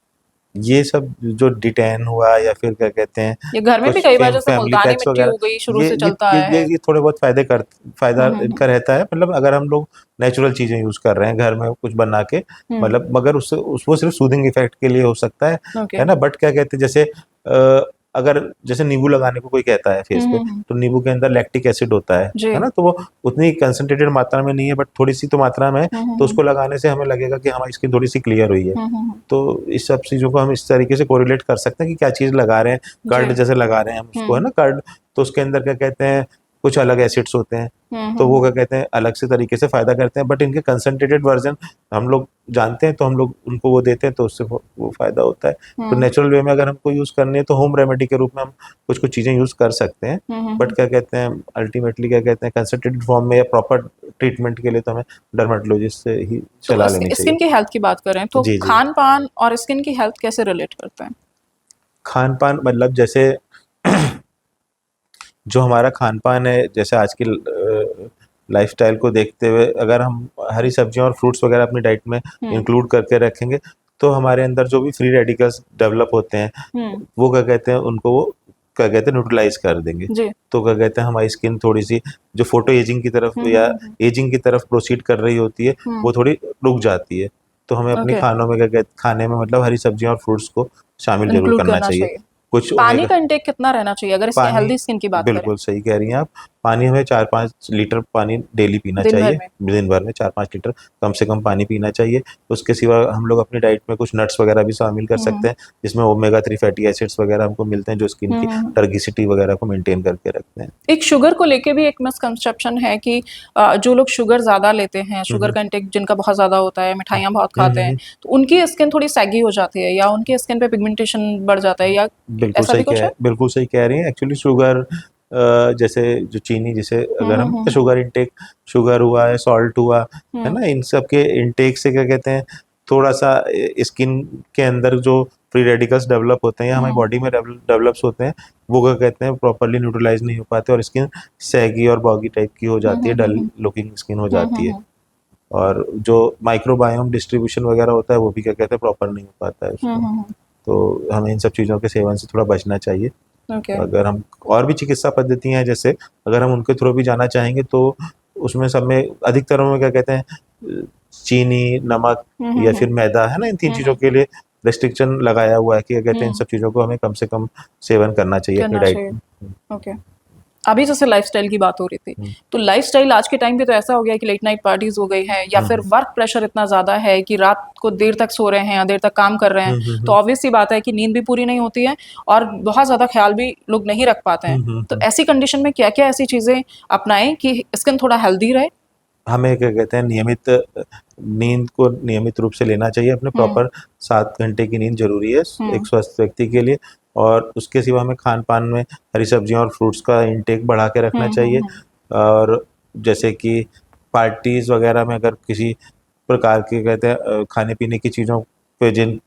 ये सब जो डिटैन हुआ या फिर क्या कहते हैं ये घर में भी कुछ कई बार जैसे फैमिली मुल्तानी पैक्स मिट्टी वगैरह, हो गई, शुरू ये से ये चलता ये है। ये थोड़े बहुत फायदा इनका रहता है। मतलब अगर हम लोग नेचुरल चीजें यूज कर रहे हैं घर में कुछ बना के, मतलब मगर उससे वो सिर्फ सूदिंग इफेक्ट के लिए हो सकता ओके। है ना। बट क्या कहते हैं, जैसे अगर जैसे नींबू लगाने को कोई कहता है फेस पे, तो नींबू के अंदर लैक्टिक एसिड होता जी। है ना, तो वो उतनी कंसंट्रेटेड मात्रा में नहीं है, बट थोड़ी सी तो मात्रा में है, तो उसको लगाने से हमें लगेगा कि हमारी स्किन थोड़ी सी क्लियर हुई है। तो इस सब चीज़ों को हम इस तरीके से कोरिलेट कर सकते हैं कि क्या चीज़ लगा रहे हैं, कर्ड जैसे लगा रहे हैं हम उसको, है ना, कर्ड, तो उसके अंदर क्या कहते हैं कुछ अलग एसिड्स होते हैं, तो वो क्या कहते हैं अलग से तरीके से फायदा करते हैं। बट इनके कंसंट्रेटेड वर्जन हम लोग जानते हैं, तो हम लोग उनको वो देते हैं, तो उससे वो फायदा होता है। तो नेचुरल वे में अगर हमको यूज करनी है तो होम रेमेडी के रूप में हम कुछ कुछ चीजें यूज कर सकते हैं। बट क्या कहते हैं अल्टीमेटली क्या कहते हैं कंसंट्रेटेड फॉर्म में या प्रॉपर ट्रीटमेंट के लिए तो हमें डर्मेटोलॉजिस्ट से ही तो सलाह लेनी चाहिए। स्किन की हेल्थ की बात करें, तो जी जी। खान पान और स्किन की हेल्थ कैसे रिलेट करते हैं? खान पान मतलब जैसे जो हमारा खान पान है, जैसे आज की लाइफस्टाइल को देखते हुए अगर हम हरी सब्जियां और फ्रूट्स वगैरह अपनी डाइट में इंक्लूड करके रखेंगे, तो हमारे अंदर जो भी फ्री रेडिकल्स डेवलप होते हैं वो क्या कहते हैं उनको वो क्या कहते हैं न्यूट्रलाइज कर देंगे। जी। तो क्या कहते हैं हमारी स्किन थोड़ी सी जो फोटो एजिंग की तरफ या एजिंग की तरफ प्रोसीड कर रही होती है वो थोड़ी रुक जाती है। तो हमें अपने ओके। खानों में क्या कहते खाने में मतलब हरी सब्जियां और फ्रूट्स को शामिल जरूर इंक्लूड करना करना चाहिए। चाहिए। कुछ पानी ओमेगा का इंटेक कितना रहना चाहिए अगर इसकी पानी, हेल्दी स्किन की बात करें? बिल्कुल सही कह रही हैं आप। पानी हमें 4-5 लीटर पानी डेली पीना दिन भर चाहिए, में? दिन भर में 4-5 लीटर कम से कम पानी पीना चाहिए। उसके सिवा हम लोग अपनी डाइट में कुछ नट्स वगैरह भी शामिल कर सकते हैं, जिसमें ओमेगा 3 फैटी एसिड्स वगैरह हमको मिलते हैं, जो स्किन की टर्गिसिटी वगैरह को मेंटेन करके रखते हैं। एक शुगर को लेके भी एक मिसकंसेप्शन है कि जो लोग शुगर ज़्यादा लेते हैं, शुगर का इंटेक जिनका बहुत ज़्यादा होता है, मिठाइयाँ बहुत खाते हैं, तो उनकी स्किन थोड़ी सैगी हो जाती है, या उनकी स्किन पे पिगमेंटेशन बढ़ जाता है, या ऐसा भी कुछ है? बिल्कुल सही कह रही हैं। एक्चुअली शुगर जैसे जो चीनी, जिसे अगर हम शुगर इंटेक, शुगर हुआ है, सॉल्ट हुआ है ना, इन सब के इंटेक से क्या कहते हैं थोड़ा सा स्किन के अंदर जो फ्री रेडिकल्स डेवलप होते हैं या हमारी बॉडी में डेवलप्स होते हैं, वो क्या कहते हैं प्रॉपरली न्यूट्रलाइज नहीं हो पाते और स्किन सैगी और बॉगी टाइप की हो जाती है, डल लुकिंग स्किन हो जाती है। और जो माइक्रोबायोम डिस्ट्रीब्यूशन वगैरह होता है वो भी क्या कहते हैं प्रॉपर नहीं हो पाता है उसको। तो हमें इन सब चीज़ों के सेवन से थोड़ा बचना चाहिए। ओके। अगर हम और भी चिकित्सा पद्धतियां हैं जैसे अगर हम उनके थ्रू भी जाना चाहेंगे तो उसमें सब में अधिकतर में क्या कहते हैं चीनी, नमक या फिर मैदा, है ना, इन 3 चीज़ों के लिए रेस्ट्रिक्शन लगाया हुआ है कि क्या कहते हैं इन सब चीज़ों को हमें कम से कम सेवन करना चाहिए अपनी करना डाइट चाहिए। में। ओके। अभी जैसे लाइफस्टाइल की बात हो रही थी, तो लाइफस्टाइल आज के टाइम पे तो ऐसा हो गया है कि लेट नाइट पार्टीज हो गई है, या फिर वर्क प्रेशर इतना ज्यादा है कि रात को देर तक सो रहे हैं या देर तक काम कर रहे हैं, तो ऑब्वियस सी बात है कि नींद भी पूरी नहीं होती है और बहुत ज्यादा ख्याल भी लोग नहीं रख पाते हैं। तो ऐसी कंडीशन में क्या क्या ऐसी चीजें अपनाएं कि स्किन थोड़ा हेल्दी रहे? हमें क्या कहते हैं नियमित नींद को नियमित रूप से लेना चाहिए अपने। प्रॉपर 7 घंटे की नींद जरूरी है एक स्वस्थ व्यक्ति के लिए। और उसके सिवा हमें खान पान में हरी सब्जियां और फ्रूट्स का इंटेक बढ़ा के रखना चाहिए। और जैसे कि पार्टीज वगैरह में अगर किसी प्रकार के कहते हैं खाने पीने की चीज़ों पे जिन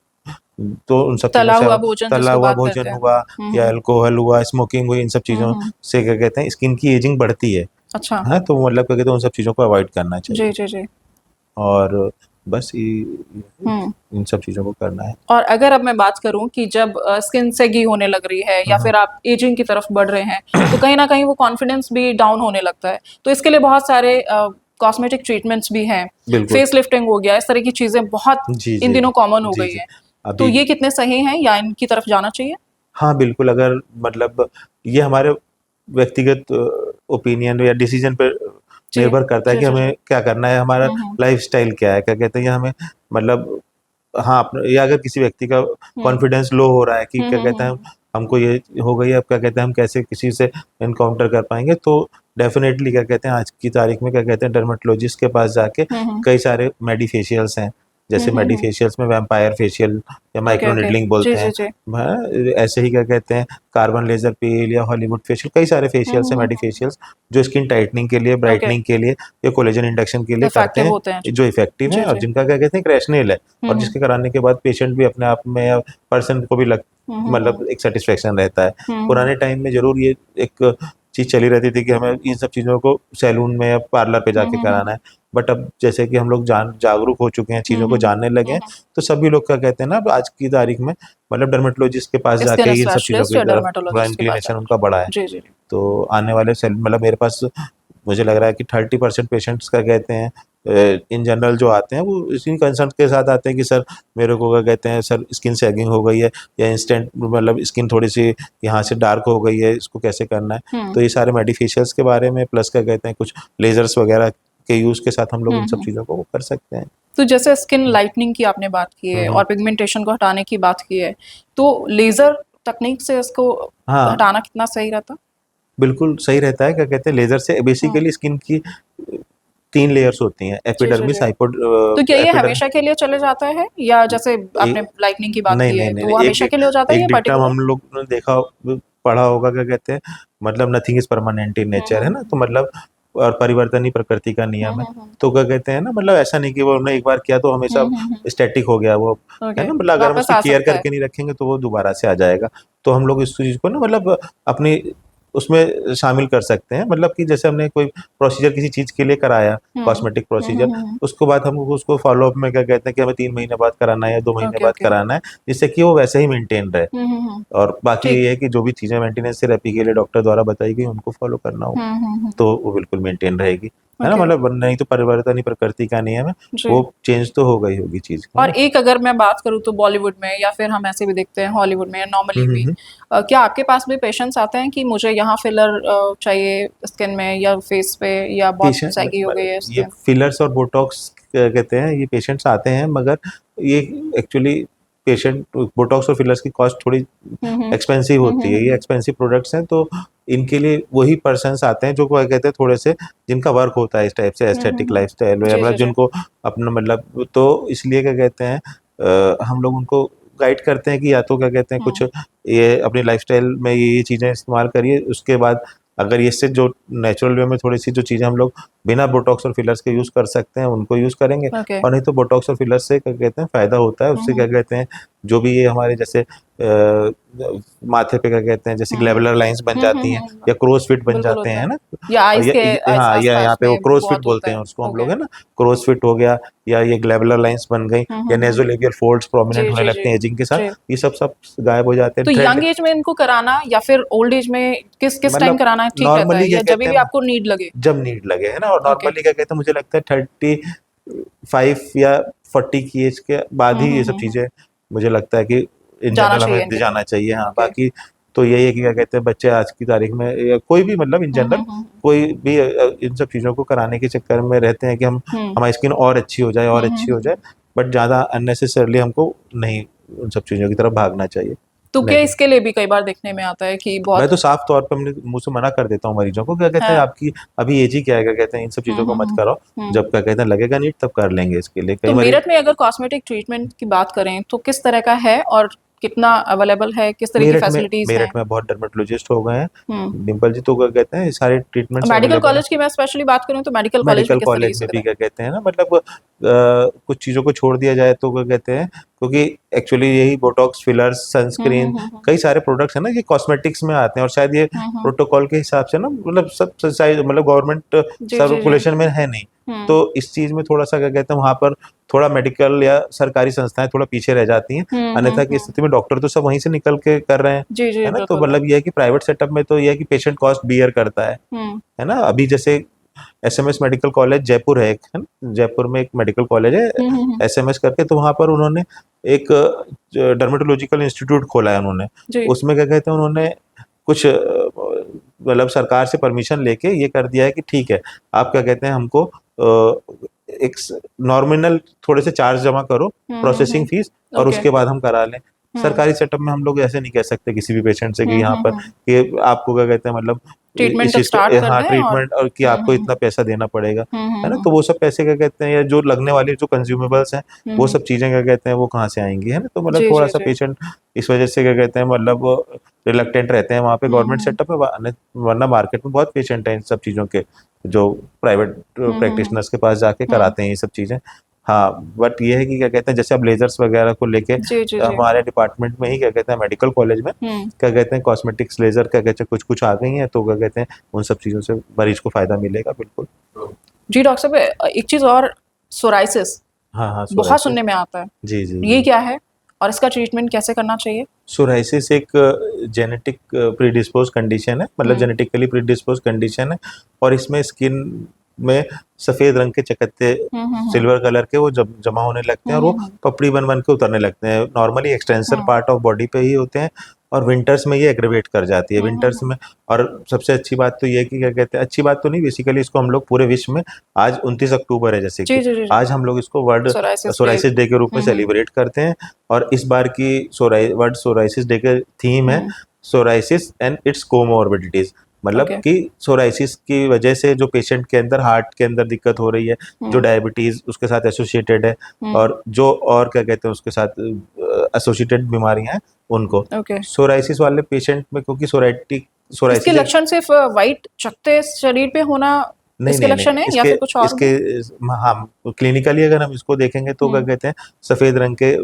तो उन सब चीज़ों तला से हुआ भोजन तला जिसको हुआ बात करते भोजन हैं। हुआ या अल्कोहल हुआ, स्मोकिंग हुई, इन सब चीज़ों से क्या कहते हैं स्किन की एजिंग बढ़ती है। अच्छा। हाँ, तो मतलब क्या कहते हैं उन सब चीज़ों को अवॉइड करना जी चाहिए। जी जी। और बस हम्म। इन सब चीज़ों को करना है। और अगर अब मैं बात करूं कि जब स्किन सेगी होने लग रही है या फिर आप एजिंग की तरफ बढ़ रहे हैं, तो कहीं ना कहीं वो कॉन्फिडेंस भी डाउन होने लगता है। तो इसके लिए बहुत सारे कॉस्मेटिक ट्रीटमेंट्स भी हैं, बिल्कुल। फेस लिफ्टिंग हो गया, इस तरह की चीजें बहुत जी इन जी दिनों कॉमन हो जी गई जी। हैं। तो अभी ये कितने सही हैं या इनकी तरफ जाना चाहिए? हाँ बिल्कुल, अगर मतलब ये हमारे व्यक्तिगत ओपिनियन या डिसीजन पर जी निर्भर करता है जी कि जी जी। हमें क्या करना है, हमारा लाइफस्टाइल क्या है, क्या कहते हैं, ये हमें मतलब हाँ या अगर किसी व्यक्ति का कॉन्फिडेंस लो हो रहा है कि क्या कहते हैं हमको ये हो गई है, अब क्या कहते हैं हम कैसे किसी से इनकाउंटर कर पाएंगे, तो डेफिनेटली क्या कहते हैं आज की तारीख में क्या कहते हैं डर्मेटोलॉजिस्ट के पास जाके कई सारे मेडिफेशियल्स हैं। जैसे मेडिफेशियल्स में वैम्पायर फेशियल या ओके माइक्रो ओके। नीडलिंग जी बोलते जी हैं। जी। ऐसे ही क्या कहते हैं कार्बन लेजर पील या हॉलीवुड फेशियल, कई सारे फेशियल्स हैं मेडिफेशियल्स जो स्किन टाइटनिंग के लिए, ओके। ब्राइटनिंग के लिए या कोलेजन इंडक्शन के लिए करते इफेक्टिव हैं, होते हैं जी। जो इफेक्टिव हैं जी और जी। जिनका क्या कहते हैं एक रैशनल है। और जिसके कराने के बाद पेशेंट भी अपने आप में या पर्सन को भी मतलब एक सेटिस्फेक्शन रहता है। पुराने टाइम में जरूर ये एक चीज़ चली रहती थी कि हमें इन सब चीज़ों को सैलून में या पार्लर पे जाके कराना है। बट अब जैसे कि हम लोग जागरूक हो चुके हैं, चीज़ों को जानने लगे हैं, तो सभी लोग क्या कहते हैं ना अब आज की तारीख में मतलब डर्मेटोलॉजिस्ट के पास जाके स्किन ही इन सब चीज़ों स्पेशलिस्ट की या तरफ थोड़ा डर्मेटोलॉजिस्ट के पास इंक्लिनेशन जाना उनका बढ़ा है। चाहिए। जी जी जी। तो आने वाले सेल मतलब मेरे पास मुझे लग रहा है कि 30% पेशेंट्स का कहते हैं इन जनरल जो आते हैं वो इसी कंसर्न के साथ आते हैं कि सर मेरे को क्या कहते हैं सर स्किन सैगिंग हो गई है या इंस्टेंट मतलब स्किन थोड़ी सी यहाँ से डार्क हो गई है, इसको कैसे करना है। तो ये सारे मेडिफेशियल्स के बारे में प्लस क्या कहते हैं कुछ लेजर्स वगैरह के यूज़ के साथ हम लोग इन सब चीज़ों को कर सकते हैं। तो जैसे स्किन लाइटनिंग की आपने बात की है और पिगमेंटेशन को हटाने की बात की है, तो लेजर तकनीक से इसको हाँ हटाना कितना सही रहता? बिल्कुल सही रहता है। क्या कहते हैं लेजर से हम्म। बेसिकली स्किन की 3 लेयर्स होती हैं, जी जी एपिडर्मिस जी। तो क्या ये एपिडर्म हमेशा के लिए चले जाता है, या जैसे आपने एक लाइटनिंग की बात नहीं की नहीं है नहीं तो नहीं, वो हमेशा के लिए हो जाता है एक या डिक्टम पर्टिकुलर? हम लोग ने देखा पढ़ा होगा, क्या कहते हैं मतलब nothing is permanent in nature, है ना, तो मतलब और परिवर्तन ही प्रकृति का नियम है। तो क्या कहते हैं ना मतलब ऐसा नहीं कि वो हमने एक बार किया तो हमेशा स्टैटिक हो गया वो, है ओके। ना, मतलब अगर हम वापस उसकी आ केयर सकता है। करके नहीं रखेंगे तो वो दोबारा से आ जाएगा। तो हम लोग इस चीज़ को ना मतलब अपनी उसमें शामिल कर सकते हैं, मतलब कि जैसे हमने कोई प्रोसीजर किसी चीज़ के लिए कराया, कॉस्मेटिक प्रोसीजर, उसके बाद हम उसको फॉलोअप में क्या कहते हैं कि हमें 3 महीने बाद कराना है या 2 महीने ओके बाद ओके। कराना है, जिससे कि वो वैसे ही मेंटेन रहे। और बाकी ठीक। ये है कि जो भी चीज़ें मेंटेनेंस थेरेपी के लिए डॉक्टर द्वारा बताई गई उनको फॉलो करना होगा, तो वो बिल्कुल मेंटेन रहेगी, है ना, ओके। मतलब नहीं तो परिवर्तन ही प्रकृति का नियम है, जी। वो चेंज तो होगा ही होगी चीज़, है और ना। एक अगर मैं बात करूँ तो बॉलीवुड में या फिर हम ऐसे भी देखते हैं हॉलीवुड में नॉर्मली भी, हम्म। क्या आपके पास भी पेशेंट्स आते हैं कि मुझे यहाँ फिलर चाहिए स्किन में या फेस पे, या बहुत पेशेंट सैगी हो गई है ये स्किन? फिलर्स और बोटॉक्स कहते हैं, ये पेशेंट्स आते हैं, मगर ये एक्चुअली पेशेंट बोटॉक्स और फिलर्स की कॉस्ट थोड़ी एक्सपेंसिव होती है, ये एक्सपेंसिव प्रोडक्ट्स हैं, तो इनके लिए वही पर्सन्स आते हैं जो क्या कहते हैं थोड़े से जिनका वर्क होता है इस टाइप से एस्थेटिक लाइफस्टाइल में, जी मतलब जी जी। जिनको अपना मतलब, तो इसलिए क्या कहते हैं हम लोग उनको गाइड करते हैं कि या तो क्या कहते हैं कुछ ये अपनी लाइफस्टाइल में ये चीज़ें इस्तेमाल करिए, उसके बाद अगर इससे जो नेचुरल वे में थोड़ी सी जो चीज़ें हम लोग बिना बोटॉक्स और फिलर्स के यूज़ कर सकते हैं उनको यूज़ करेंगे। ओके। और नहीं तो बोटॉक्स और फिलर्स से क्या कहते हैं फ़ायदा होता है, उससे क्या कहते हैं जो भी ये हमारे जैसे माथे पे क्या कहते हैं जैसे ग्लैबुलर लाइंस बन जाती हैं या क्रोज फिट बन बिल्कुल जाते होता हैं, है। है ना। या आइज के हाँ या यहाँ आसपास पे वो में क्रोज फिट बहुत बोलते होता हैं है। उसको हम ओके। लोग, है ना, क्रोज फिट हो गया या ये ग्लैबुलर लाइंस बन गई या नेजोलेबियल फोल्ड्स प्रोमिनेंट जी होने जी लगते जी हैं एजिंग के साथ, जी। ये सब गायब हो जाते हैं। तो थ्रेड यंग एज में इनको कराना या फिर ओल्ड एज में किस किस टाइम मतलब कराना ठीक रहता नॉर्मली है, क्या या जब कहते भी हैं आपको नीड लगे? जब नीड लगे, है ना, और ओके। नॉर्मली क्या कहते हैं मुझे लगता है 35 या 40 की एज के बाद ही ये सब चीज़ें मुझे लगता है कि इन जाना जनरल चाहिए हमें इनकी तरफ। जाना चाहिए। हाँ ओके। बाकी तो यही है कि क्या कहते हैं बच्चे आज की तारीख में या कोई भी मतलब इन जनरल कोई भी इन सब चीज़ों को कराने के चक्कर में रहते हैं कि हम हमारी स्किन और अच्छी हो जाए और अच्छी हो जाए, बट ज़्यादा अननेसेसरली हमको नहीं उन सब चीज़ों की तरफ भागना चाहिए। तो क्या नहीं, इसके लिए भी कई बार देखने में आता है कि मैं बहुत तो साफ तौर पे अपने मुंह से मना कर देता हूँ मरीजों को, क्या कहते हैं हाँ आपकी अभी एज ही क्या है, क्या कहते हैं इन सब चीज़ों को मत कराओ, जब क्या कहते हैं लगेगा नीड तब कर लेंगे इसके लिए। कई तो मरीज मेरठ में अगर कॉस्मेटिक ट्रीटमेंट की बात करें तो किस तरह का है और कितना अवेलेबल है, किस तरह की फैसिलिटीज हैं? मेरठ में बहुत डर्मेटोलॉजिस्ट हो गए हैं हम्म डिम्पल जी, तो क्या कहते हैं ये सारे ट्रीटमेंट्स मेडिकल अवेलेबल हैं। कॉलेज की मैं स्पेशली बात करूं तो मेडिकल कॉलेज में मेडिकल किस तरीके कॉलेज से में भी करें? क्या कहते हैं ना मतलब कुछ चीज़ों को छोड़ दिया जाए तो क्या कहते हैं, क्योंकि एक्चुअली यही बोटॉक्स फिलर्स सनस्क्रीन कई सारे प्रोडक्ट्स हैं ना ये कॉस्मेटिक्स में आते हैं, और शायद ये प्रोटोकॉल के हिसाब से ना मतलब सब मतलब गवर्नमेंट जी जी जी सर्कुलेशन में है नहीं, तो इस चीज़ में थोड़ा सा क्या कहते हैं वहाँ पर थोड़ा मेडिकल या सरकारी संस्थाएं थोड़ा पीछे रह जाती हैं। अन्यथा की स्थिति में डॉक्टर तो सब वहीं से निकल के कर रहे हैं, जी जी है ना। तो बिल्कुल मतलब ये है कि प्राइवेट सेटअप में तो ये है कि पेशेंट कॉस्ट बियर करता है ना। अभी जैसे एसएमएस मेडिकल कॉलेज जयपुर है एक, है ना, जयपुर में एक मेडिकल कॉलेज है एसएमएस करके, तो वहाँ पर उन्होंने एक डर्मेटोलॉजिकल इंस्टीट्यूट खोला है उन्होंने। जी उसमें क्या कहते हैं उन्होंने कुछ मतलब सरकार से परमिशन लेके ये कर दिया है कि ठीक है आप क्या कहते हैं हमको एक नॉर्मिनल थोड़े से चार्ज जमा करो प्रोसेसिंग फीस, और ओके उसके बाद हम करा लें। सरकारी सेटअप में हम लोग ऐसे नहीं कह सकते किसी भी पेशेंट से कि यहाँ पर कि आपको क्या कहते हैं मतलब ट्रीटमेंट इस तक चीज स्टार्ट को कर हाँ दें और ट्रीटमेंट और कि आपको इतना पैसा देना पड़ेगा, है ना। तो वो सब पैसे क्या कहते हैं या जो लगने वाली जो कंज्यूमेबल्स हैं वो सब चीजें क्या कहते हैं वो कहाँ से आएंगी, है ना। तो मतलब जी थोड़ा जी सा जी पेशेंट इस वजह से क्या कहते हैं मतलब रिलक्टेंट रहते हैं वहाँ पे गवर्नमेंट सेटअप में, वरना मार्केट में बहुत पेशेंट हैं इन सब चीज़ों के जो प्राइवेट प्रैक्टिशनर्स के पास जाके कराते हैं ये सब चीज़ें। हाँ बट ये है कि क्या कहते हैं जैसे अब लेजर्स वगैरह को लेके जी जी जी हमारे डिपार्टमेंट में ही क्या कहते हैं मेडिकल कॉलेज में क्या कहते हैं कॉस्मेटिक्स लेजर क्या कहते हैं कुछ कुछ आ गई हैं, तो क्या कहते हैं उन सब चीज़ों से मरीज को फायदा मिलेगा बिल्कुल। जी डॉक्टर साहब एक चीज और, सोराइसिस हाँ हाँ बहुत सोराइसिस। सुनने में आता है, जी जी ये जी। क्या है और इसका ट्रीटमेंट कैसे करना चाहिए? सोराइसिस एक जेनेटिक प्रीडिस्पोज कंडीशन है, मतलब जेनेटिकली प्रीडिस्पोज कंडीशन है, और इसमें स्किन में सफ़ेद रंग के चकत्ते सिल्वर कलर के वो जब जमा होने लगते हैं और वो पपड़ी बन बन के उतरने लगते हैं। Normally extensor part of body पे ही होते हैं, और विंटर्स में ये एग्रेवेट कर जाती है विंटर्स में। और सबसे अच्छी बात तो ये है कि क्या कहते हैं, अच्छी बात तो नहीं बेसिकली, इसको हम लोग पूरे विश्व में आज 29 अक्टूबर है जैसे जी कि जी जी जी आज हम लोग इसको world psoriasis day. Psoriasis day के रूप में सेलिब्रेट करते हैं। और इस बार की वर्ल्ड सोराइसिस डे का थीम है सोराइसिस एंड इट्स कोमोर्बिडिटीज, मतलब ओके कि सोराइसिस की वजह से जो पेशेंट के अंदर हार्ट के अंदर दिक्कत हो रही है, जो डायबिटीज उसके साथ एसोसिएटेड है, और जो और क्या कहते हैं उसके साथ एसोसिएटेड बीमारियां हैं उनको। ओके सोराइसिस वाले पेशेंट में क्योंकि इसके सोराइसिस लक्षण सिर्फ वाइट चकत्ते शरीर पे होना नहीं इसके नहीं लक्षण नहीं है या इसके फिर कुछ और इसके भी? हाँ क्लिनिकली अगर हम इसको देखेंगे तो क्या कहते हैं सफेद रंग के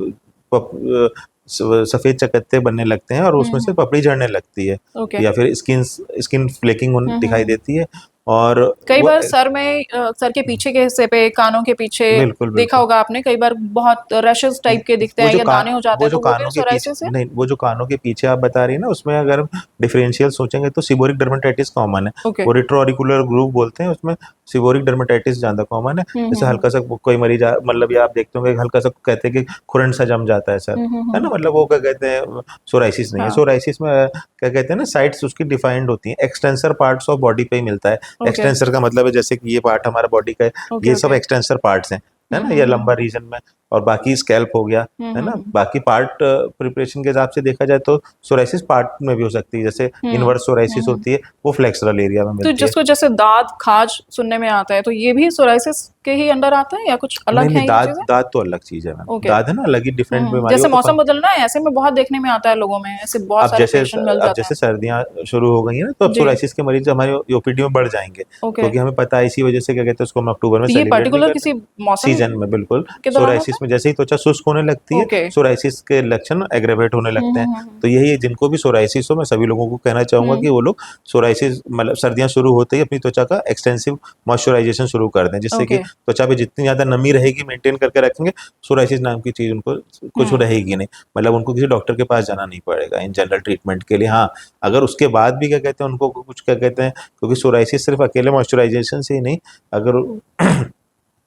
सफेद चकत्ते बनने लगते हैं और उसमें से पपड़ी झड़ने लगती है, ओके या फिर स्किन फ्लेकिंग दिखाई देती है। और कई वो बार सर में सर के पीछे के हिस्से पे, कानों के पीछे बिल्कुल देखा बिल्कुल होगा आपने, कई बार बहुत रैशेस टाइप के दिखते वो हैं जो या दाने हो जाते वो हैं, जो तो वो भी कानों के पीछे सोराइसिस है? नहीं, वो जो कानों के पीछे आप बता रही है ना, उसमें अगर हम डिफरेंशियल सोचेंगे तो सिबोरिक डर्मेटाइटिस कॉमन है। ओके वो रेट्रोऑरिकुलर ग्रुप बोलते हैं, उसमें सिबोरिक डर्मेटाइटिस ज्यादा कॉमन है। जैसे हल्का सा कोई मरीज मतलब ये आप देखते होंगे हल्का सा कहते हैं कि खुरन सा जम जाता है सर, है ना, मतलब वो क्या कहते हैं सोराइसिस नहीं है। हाँ सोराइसिस में क्या कहते हैं ना साइट्स उसकी डिफाइंड होती हैं, एक्सटेंसर पार्ट्स ऑफ बॉडी पे ही मिलता है। ओके एक्सटेंसर का मतलब है जैसे कि ये पार्ट हमारा बॉडी का है, ओके ये सब ओके एक्सटेंसर पार्ट्स हैं, है ना, ये लंबा रीजन में, और बाकी स्कैल्प हो गया, है ना। बाकी पार्ट प्रिपरेशन के हिसाब से देखा जाए तो सोराइसिस पार्ट में भी हो सकती है, जैसे इनवर्स सोराइसिस होती है वो फ्लेक्सुरल एरिया में तो मिलती है। जिसको जैसे दाद खाज सुनने में आता है, तो ये भी सोराइसिस के ही अंडर आता है या कुछ नहीं अलग नहीं है ये दाद चीजें? दाद तो अलग चीज है मैम, ओके दाद है ना अलग ही डिफरेंट बीमारी, वो जैसे तो मौसम बदलना है ऐसे में बहुत देखने में आता है लोगों में, ऐसे बहुत अब सारे जैसे पेशेंट मिल अब जाते जैसे हैं। सर्दियां शुरू हो गई हैं ना, तो अब जी सोराइसिस के मरीज हमारे ओपीडी में बढ़ जाएंगे, ओके, क्योंकि हमें पता है इसी वजह से क्या कहते हैं उसको हम अक्टूबर में तो ये सेलिब्रेट भी पर्टिकुलर करते किसी हैं मौसम सीजन में। बिल्कुल के दौरान होता सोराइसिस में जैसे ही त्वचा शुष्क होने लगती है? है ओके सोराइसिस के लक्षण एग्रेवेट होने लगते हैं। तो यही है जिनको भी सोराइसिस हो, मैं सभी लोगों को कहना चाहूंगा कि वो लोग सोराइसिस मतलब सर्दियां शुरू होते ही अपनी त्वचा का एक्सटेंसिव मॉइस्चराइजेशन शुरू कर दें, जिससे कि ओके त्वचा पे जितनी ज्यादा नमी रहेगी मेंटेन करके रखेंगे, सोराइसिस नाम की चीज उनको कुछ रहेगी नहीं, मतलब उनको किसी डॉक्टर के पास जाना नहीं पड़ेगा इन जनरल ट्रीटमेंट के लिए। हाँ अगर उसके बाद भी क्या कहते हैं उनको कुछ क्या कहते हैं, क्योंकि सोराइसिस सिर्फ अकेले मॉइस्चराइजेशन से ही नहीं, अगर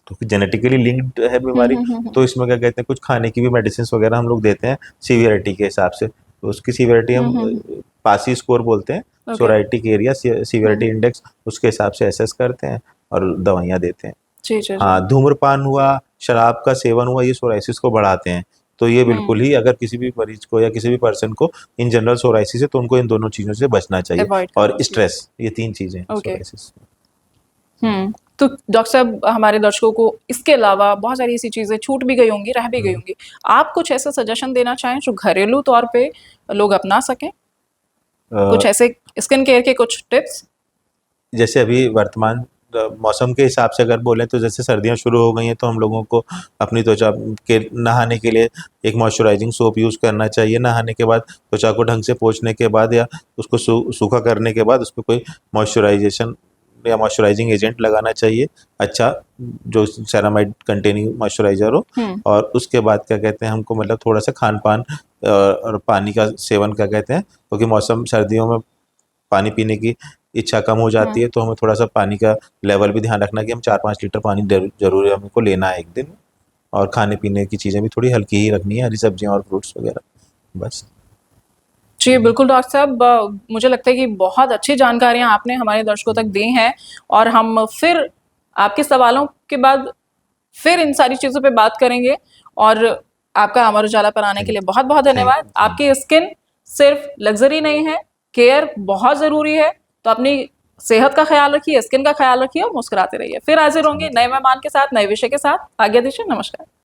तो जेनेटिकली लिंक्ड है बीमारी, तो इसमें क्या कहते हैं कुछ खाने की भी मेडिसिन वगैरह हम लोग देते हैं सीवियरिटी के हिसाब से, तो उसकी सीवियरिटी हम पासी स्कोर बोलते हैं, Okay. Psoriatic area severity index, उसके हिसाब से असेस करते हैं और दवाइयाँ देते हैं। जी जी जी। हाँ, धूम्रपान हुआ, शराब का सेवन हुआ, ये सोराइसिस को बढ़ाते हैं। तो ये बिल्कुल ही अगर किसी भी मरीज को या किसी भी पर्सन को इन जनरल सोराइसिस है तो उनको इन दोनों चीज़ों से बचना चाहिए। Avoid और करना चाहिए। स्ट्रेस, ये 3 चीज़ें हैं Okay. सोराइसिस। तो डॉक्टर साहब हमारे दर्शकों को इसके अलावा बहुत सारी ऐसी चीजें छूट भी गई होंगी, रह भी गई होंगी, आप कुछ ऐसा सजेशन देना चाहें जो घरेलू तौर पे लोग अपना सकें? कुछ ऐसे स्किन केयर के कुछ टिप्स? जैसे अभी वर्तमान मौसम के हिसाब से अगर बोलें तो जैसे सर्दियाँ शुरू हो गई हैं तो हम लोगों को अपनी त्वचा के नहाने के लिए एक मॉइस्चराइजिंग सोप यूज़ करना चाहिए। नहाने के बाद त्वचा को ढंग से पोंछने के बाद या उसको सूखा करने के बाद उस पे कोई मॉइस्चराइजेशन या मॉइस्चराइजिंग एजेंट लगाना चाहिए, अच्छा जो सेरामाइड कंटेनिंग मॉइस्चराइज़र हो। और उसके बाद क्या कहते हैं, हमको मतलब थोड़ा-सा खान-पान और पानी का सेवन क्या कहते हैं, क्योंकि मौसम सर्दियों में पानी पीने की इच्छा कम हो जाती है, तो हमें थोड़ा-सा पानी का लेवल भी ध्यान रखना है कि हम 4-5 लीटर पानी ज़रूर हमको लेना है एक दिन में। और खाने-पीने की चीज़ें भी थोड़ी हल्की ही रखनी है, हरी सब्जियाँ और फ्रूट्स वगैरह, बस। जी, बिल्कुल डॉक्टर साहब, मुझे लगता है कि बहुत अच्छी जानकारियाँ आपने हमारे दर्शकों तक दी हैं और हम फिर आपके सवालों के बाद फिर इन सारी चीज़ों पे बात करेंगे। और आपका अमर उजाला पर आने के लिए बहुत-बहुत धन्यवाद। आपकी स्किन सिर्फ लग्ज़री नहीं है, केयर बहुत ज़रूरी है। तो अपनी सेहत का ख्याल रखिए, स्किन का ख्याल रखिए और मुस्कुराते रहिए। फिर हाज़िर होंगे नए मेहमान के साथ, नए विषय के साथ। आज्ञा दीजिए, नमस्कार।